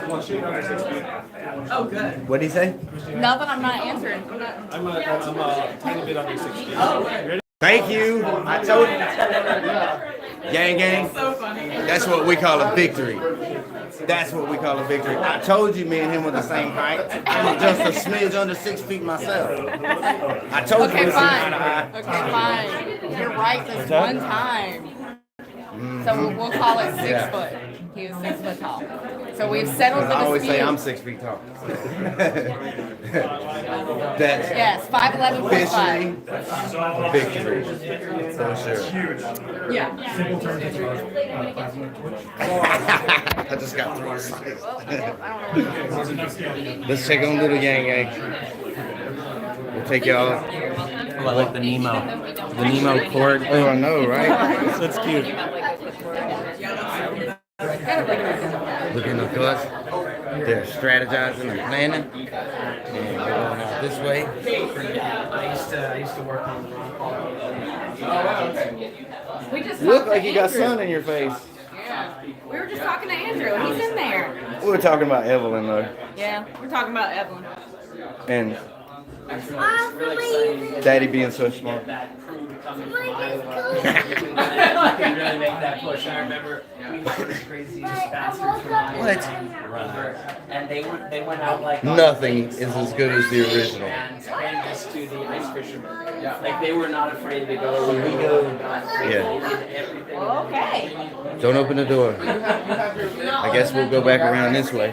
Well, shoot, under 6 feet. Oh, good. What'd he say? Nothing, I'm not answering. I'm a tiny bit under 6 feet. Ready? Thank you. I told you. Gang. So funny. That's what we call a victory. That's what we call a victory. I told you me and him were the same height. I'm just a smidge under 6 feet myself. I told you we Okay, were fine. eye to eye. Okay, fine. You're right this one time. So we'll call it 6 foot. He was 6 foot tall. So we've settled the I always say dispute. I'm 6 feet tall. That's Yes, 5'11", officially 5'5". a victory. For sure. Yeah. Simple terms. I just got 3 seconds. Let's check on little Yang. We'll take y'all. Oh, I like the Nemo cord. Oh, I know, right? That's cute. Look in the guts. They're strategizing and planning. And we're going out this way. Yeah, I used to work on We just You look talked like to you got Andrew. sun in your face. Yeah. We were just talking to Andrew. He's in there. We were talking about Evelyn though. Yeah, we're talking about Evelyn. And Daddy being so smart. can really make that push. I remember we had this crazy bastard from What? and they went out like Nothing is as good as the original. and ran this to the ice fishermen. Like they were not afraid to go. When we go, everything. Okay. Don't open the door. I guess we'll go back around this way.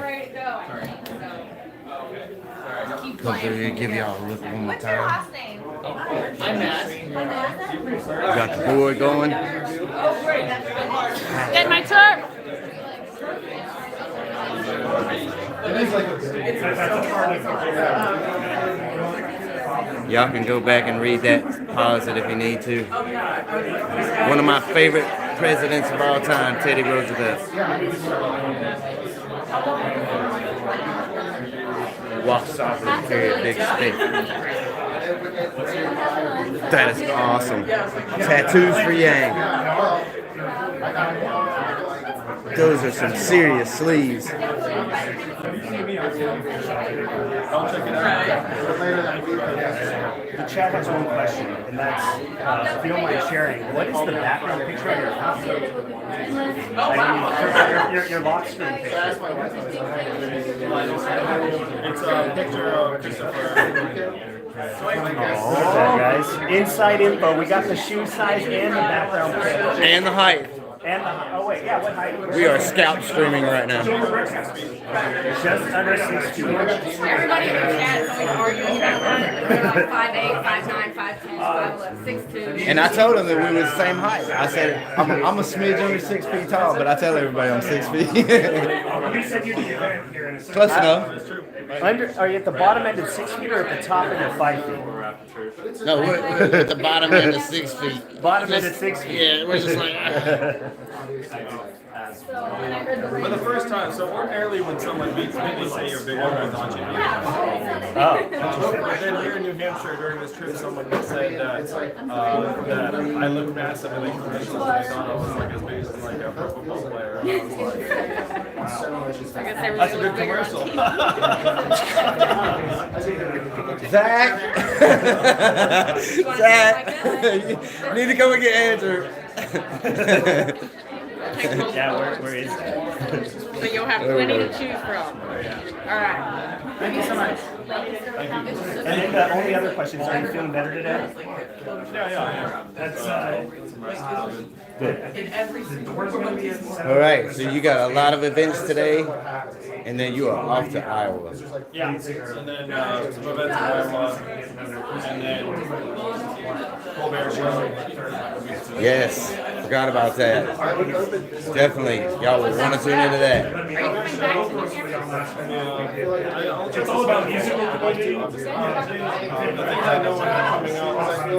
Because they're going to give y'all a look one more time. name? I'm Matt. You got the board going. Get my turn. Y'all can go back and read that, pause it if you need to. One of my favorite presidents of all time, Teddy Roosevelt. Walks off and carry a big stick. That is awesome. Tattoos for Yang. Those are some serious sleeves. The chat has one question, and that's, if you don't mind sharing, what is the background picture of your house? Your lock screen picture. It's a picture of Christopher. Oh, guys. Inside info. We got the shoe size and the background picture. And the height. And the, oh wait, yeah, what height? We are scout streaming right now. Just under 6 feet. Everybody in the chat is always arguing about that. They're like 5'8", 5'9", 5'10", 5'11", 6'2". And I told them that we were the same height. I said, I'm a smidge under 6 feet tall, but I tell everybody I'm 6 feet. You said you'd be here in a second. Close enough. Are you at the bottom end of 6 feet or at the top end of 5 feet? No, we're at the bottom end of 6 feet. Bottom end of 6 feet. Yeah, we're just like. For the first time, so ordinarily when someone meets me, they say you're bigger than I thought you'd be. But then here in New Hampshire during this trip, someone said that I look massive in the commercials, and they thought I was like as big as like a pro football player. And I was like, wow, that's a good commercial. Zach! Zach! You need to come and get Andrew. Yeah, where is that? So you'll have plenty to choose from. All right. Thank you so much. And then the only other question is, are you feeling better today? Yeah. That's All right, so you got a lot of events today, and then you are off to Iowa. Yeah, and then some events in Iowa, and then Colbert Show. Yes, forgot about that. Definitely, y'all will want to tune into that. Are you coming back to New Hampshire? It's all about music. The things I know when I'm coming out, I feel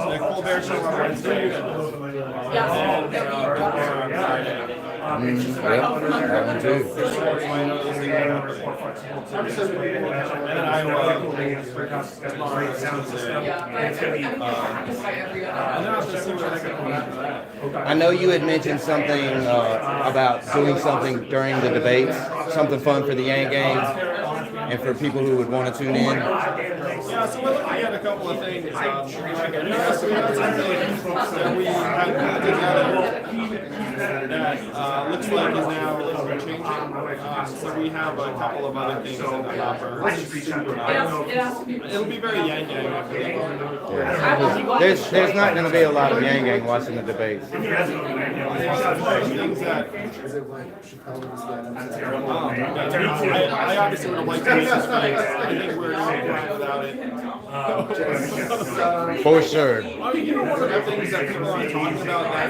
like Colbert Show on Wednesday, and then on Friday. Yep, that one too. And then I know you had mentioned something about doing something during the debates, something fun for the Yang Gang, and for people who would want to tune in. Yeah, so we're looking at a couple of things. We have some things that we had put together that looks like is now changing. So we have a couple of other things in the hopper. It'll be very Yang Gang, I feel. There's not going to be a lot of Yang Gang watching the debates. Things that I obviously would have liked to see this space. I think we're fine without it. For sure. I mean, you know, one of the things that people aren't talking about that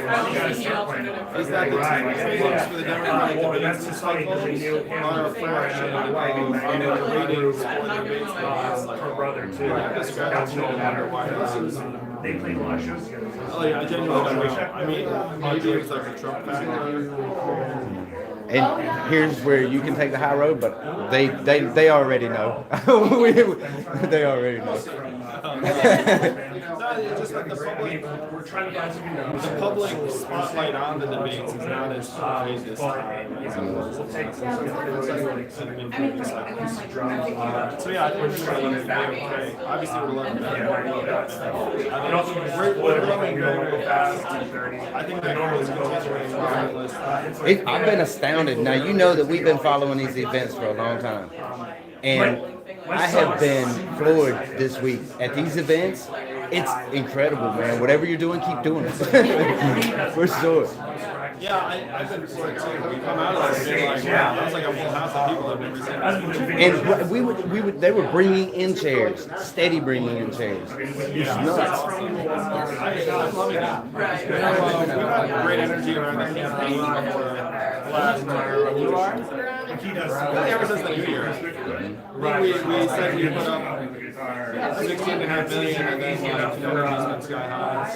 is that the time ratings for the Democratic debates this cycle are a fraction of the ratings for the debates Her brother too. no matter what. They played a lot of shows together. Oh yeah, I genuinely don't know. I mean, maybe it's like a Trump factor. And here's where you can take the high road, but they already know. They already know. No, it's just that the public spotlight on the debates is not as high this time. So yeah, I think we're going to be okay. Obviously, we're loving we're growing very fast. I think that goal is continuing regardless. I've been astounded. Now, you know that we've been following these events for a long time. And I have been floored this week at these events. It's incredible, man. Whatever you're doing, keep doing it. For sure. Yeah, I've been floored too. We come out of this being like, wow, that's like a full house of people I've never seen. And they were bringing in chairs, steady bringing in chairs. It's nuts. I'm loving it. We've had great energy around the campaign last year. You are? Really, ever since the New Year. We said we put up 16.5 million and then it's been sky high.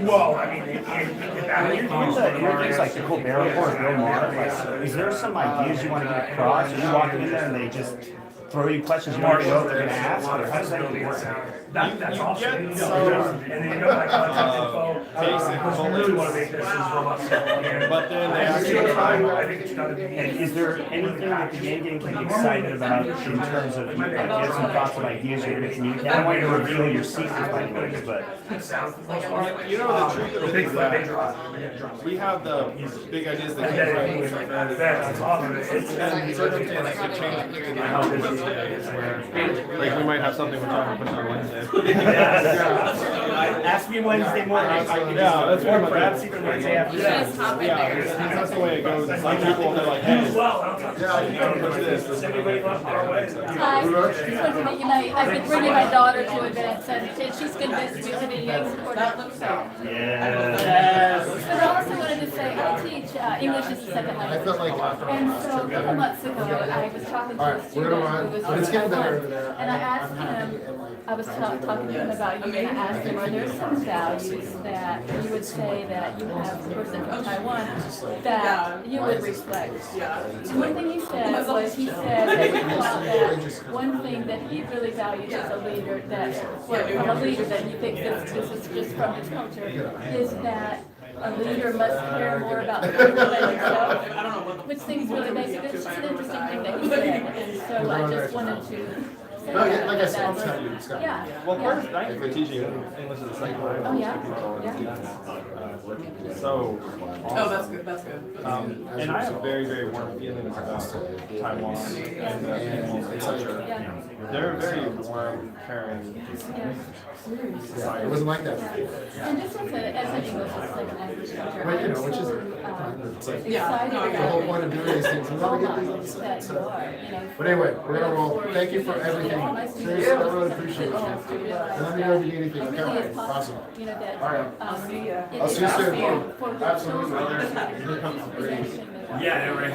Well, I mean, interviews like the Colbert Report, Bill Maher, like, is there some ideas you want to get across? Are you walking in there and they just throw you questions you already know what they're going to ask? Or how does that really work? That's awesome. You get some basic bullets, but then they actually try. And is there anything that the Yang Gang can be excited about in terms of, like, you have some thoughts and ideas you're going to communicate? I don't want you to reveal your secrets by any means, but... You know, the truth of it is that we have the big ideas that came from and circumstances could change quickly. Like we might have something we're trying to push on Wednesday. Ask me Wednesday morning. Yeah, that's one of my perhaps even Wednesday afternoon. Yeah, that's the way it goes. Some people they're like, hey, yeah, I can push this. Hi, just wanted to let you know, I've been bringing my daughter to events and she's convinced me to be a Yang supporter. Yes. But I also wanted to say, I teach English as a second language. And so a couple months ago, I was talking to a student who was from Taiwan. And I asked him, I was talking to him about you, and I asked him, are there some values that you would say that you have as a person from Taiwan that you would reflect? One thing he said was, he said that he thought that one thing that he really values as a leader, that, from a leader that he thinks this is just from his culture, is that a leader must care more about the people than himself, which seems really basic. It's just an interesting thing that he said, and so I just wanted to say No, yeah, like I said, that it's gotta be, it's gotta be. yeah. Well, yeah. first, thank you for teaching English as a second language. Oh, yeah? People don't Yeah. understand that. So. Oh, that's good, that's good. And I have very, very warm feelings about Taiwan and people's culture. They're very warm, caring. Yeah, it wasn't like that. And just as an English as a second language teacher, But, you know, which is, it's like, the whole point of doing these things, we never get these episodes, so. But anyway, we're gonna roll. Thank you for everything. Seriously, I really appreciate it. And let me know if you need anything, okay? Awesome. You know, that, All right. I'll see you soon. Absolutely. Yeah, no, right.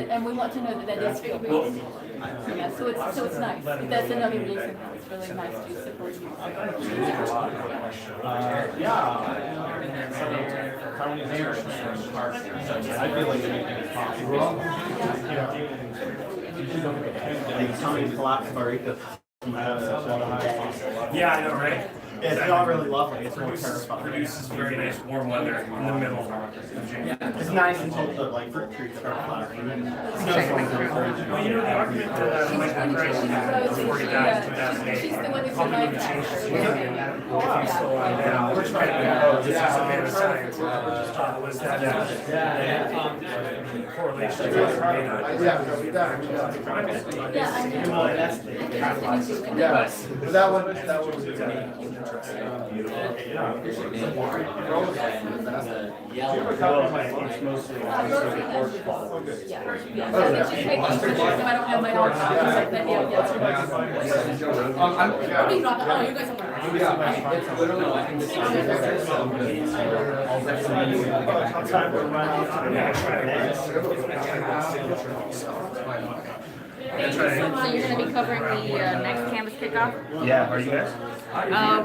And we want to know that that is still possible. Yeah, so it's nice. That's another reason why it's really nice to support you. I feel like anything is possible. Yeah, I know, right? It's not really lovely, it's more terrifying. Produces very nice warm weather in the middle of June. It's nice until the like fruit trees start flowering. Well, you know, the argument that Michael Christ had before he died in 2008, She's the one who's how many changes if he's still alive now, which kind of, this is a man of science, was that correlation may not. Yeah, I know. Yeah, but that one was So you're going to be covering the next Canvas kickoff? Yeah, are you guys?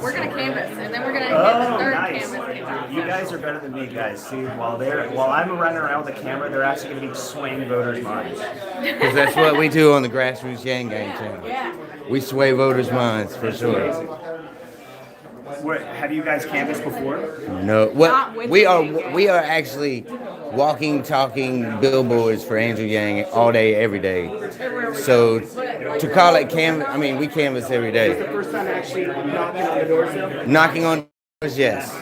We're going to canvas, and then we're going to hit the third nice. Canvas kickoff. You guys are better than me, guys. See, while I'm running around with the camera, they're actually going to be swaying voters' minds. Because that's what we do on the Grassroots Yang Gang channel. Yeah. We sway voters' minds for sure. Have you guys canvassed before? No, what we are actually walking, talking billboards for Andrew Yang all day, every day. So to call it canvas, I mean, we canvas every Is the day. first time actually knocking on the doors though? Knocking on doors, yes.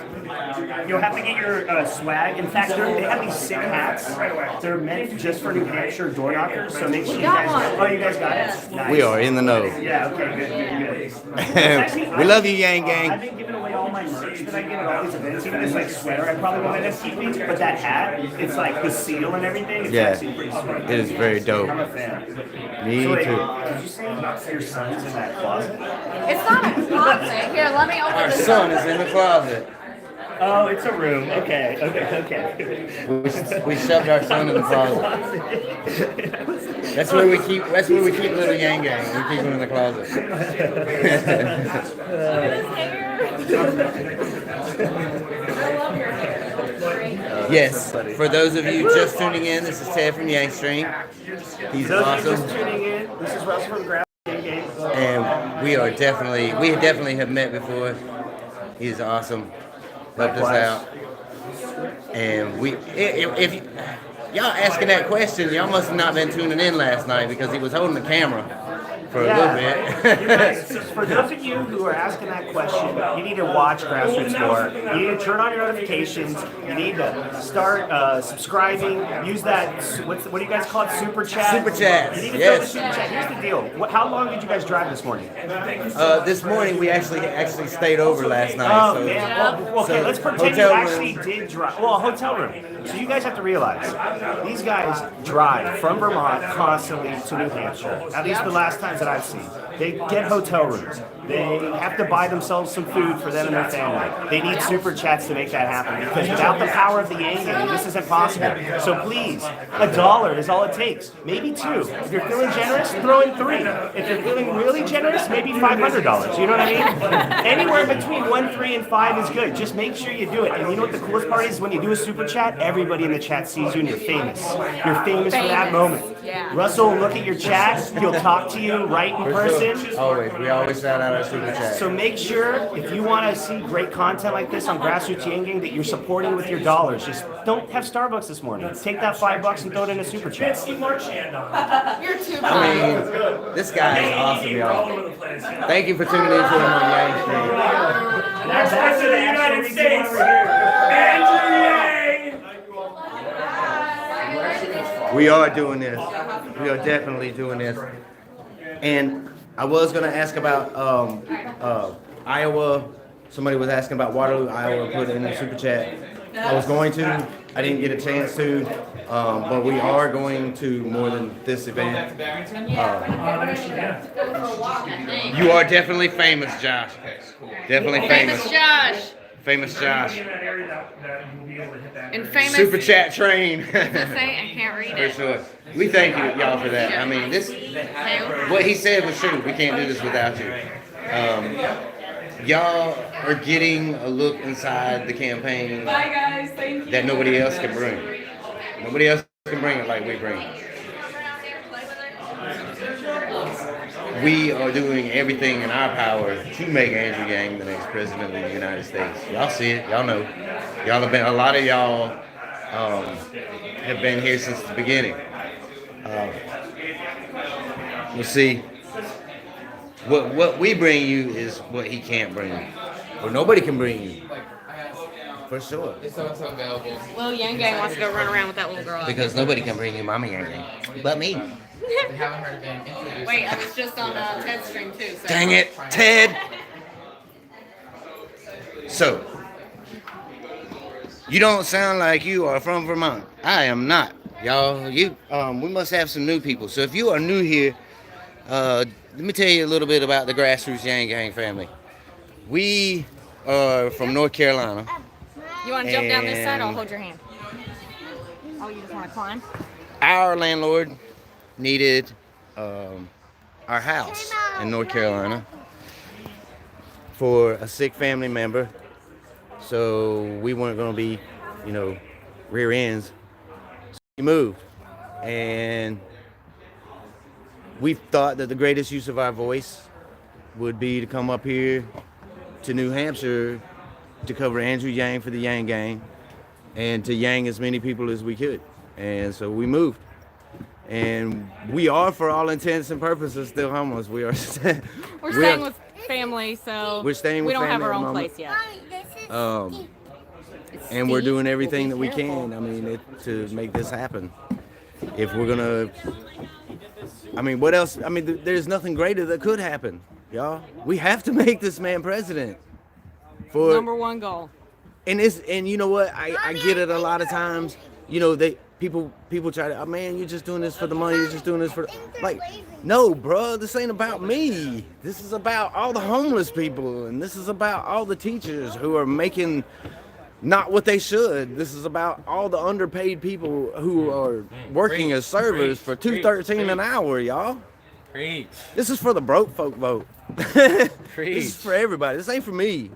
You'll have to get your swag. In fact, they have these sick hats. They're meant just for New Hampshire door knockers, so make sure you guys. Oh, you guys got it. Nice. We are in the know. Yeah. Okay. Good. We love you, Yang Gang. I've been giving away all my merch that I get at all these events. Even this like sweater, I probably won't end up keeping. But that hat, it's like the seal and everything. It's Yeah, actually pretty sweet. it is very dope. I'm a fan. Me So wait, too. Did you say your son's in that closet? It's not a closet. Here, let me open Our this son up. is in the closet. Oh, it's a room. Okay. We shoved our son in the closet. That's where we keep little Yang Gang. We keep him in the closet. Yes. For those of you just tuning in, this is Ted from Yang Stream. He's awesome. Just tuning in. This is Russ from Grass Game. And we definitely have met before. He's awesome. Helped us out. And if y'all asking that question, y'all must have not been tuning in last night because he was holding the camera for a little bit. You guys, for those of you who are asking that question, you need to watch Grassroots more. You need to turn on your notifications. You need to start subscribing. Use that, what do you guys call it? Super chat? Super chats, You need to yes. throw the super chat. Here's the deal. How long did you guys drive this morning? This morning we actually stayed over last night. Oh, so, man. Well, okay, so let's pretend you hotel actually room. did drive. Well, a hotel room. So you guys have to realize, these guys drive from Vermont constantly to New Hampshire. At least the last times that I've seen. They get hotel rooms. They have to buy themselves some food for them and their family. They need super chats to make that happen because without the power of the Yang Gang, this isn't possible. So please, $1 is all it takes. Maybe $2. If you're feeling generous, throw in $3. If you're feeling really generous, maybe $500. You know what I mean? Anywhere between 1, 3, and 5 is good. Just make sure you do it. And you know what the coolest part is? When you do a super chat, everybody in the chat sees you and you're famous. You're famous for that moment. Yeah. Russell will look at your chat. He'll talk to you right in person. Always. We always shout out $5 super chat. So make sure, if you want to see great content like this on Grassroots Yang Gang, that you're supporting with your dollars. Just don't have Starbucks this morning. Take that $5 and throw it in a super chat. You're too I mean, this guy is awesome, y'all. Thank you for tuning in to him on Yang Stream. Next president of the United States, Andrew Yang. We are doing this. We are definitely doing this. And I was gonna ask about Iowa. Somebody was asking about Waterloo, Iowa. Put it in the super chat. I was going to. I didn't get a chance to. But we are going to more than this event. You are definitely famous, Josh. Definitely famous. Famous Josh. Famous Josh. And famous. Super chat train. I can't read For it. sure. We thank you, y'all, for that. I mean, this. What he said was true. We can't do this without you. Y'all are getting a look inside the campaign Bye, guys. Thank you. that nobody else can bring. Nobody else can bring it like we bring it. We are doing everything in our power to make Andrew Yang the next president of the United States. Y'all see it. Y'all know. Y'all have been. A lot of y'all have been here since the beginning. We'll see. What we bring you is what he can't bring you, or nobody can bring you. For sure. Is so available? Lil Yang Gang wants to go run around with that little girl. Because nobody can bring you Mama Yang Gang, but me. They haven't heard of being introduced. Wait, I was just on Ted's stream too. So. Dang it, Ted. So, you don't sound like you are from Vermont. I am not, y'all. We must have some new people. So if you are new here, let me tell you a little bit about the Grassroots Yang Gang family. We are from North Carolina. You want to jump down this side? I'll hold your hand. Oh, you just want to climb? Our landlord needed our house in North Carolina for a sick family member. So we weren't going to be, rear ends. So we moved. And we thought that the greatest use of our voice would be to come up here to New Hampshire to cover Andrew Yang for the Yang Gang and to Yang as many people as we could. And so we moved. And we are, for all intents and purposes, still homeless. We are. We're staying with family, so we're staying with we don't have family our at the own moment. place yet. And we're doing everything that we can, to make this happen. If we're gonna, what else? There's nothing greater that could happen, y'all. We have to make this man president. Number one goal. And you know what? I get it a lot of times. People try to, man, you're just doing this for the money. You're just doing this for, no, bro. This ain't about me. This is about all the homeless people, and this is about all the teachers who are making not what they should. This is about all the underpaid people who are working as servers for $2.13 an hour, y'all. Preach. This is for the broke folk vote. Preach. This is for everybody. This ain't for me.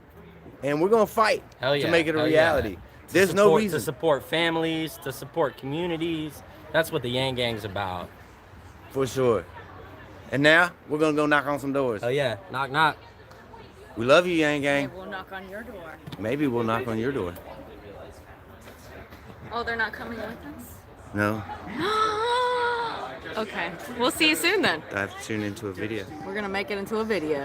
And we're gonna fight to make it a Hell reality. yeah. There's no reason to support families, to support communities. That's what the Yang Gang's about. For sure. And now we're gonna go knock on some doors. Oh yeah, knock knock. We love you, Yang Gang. Maybe we'll knock on your door. Maybe we'll knock on your door. Oh, they're not coming with us? No, Okay, we'll see you soon then. I have to tune into a video. We're gonna make it into a video.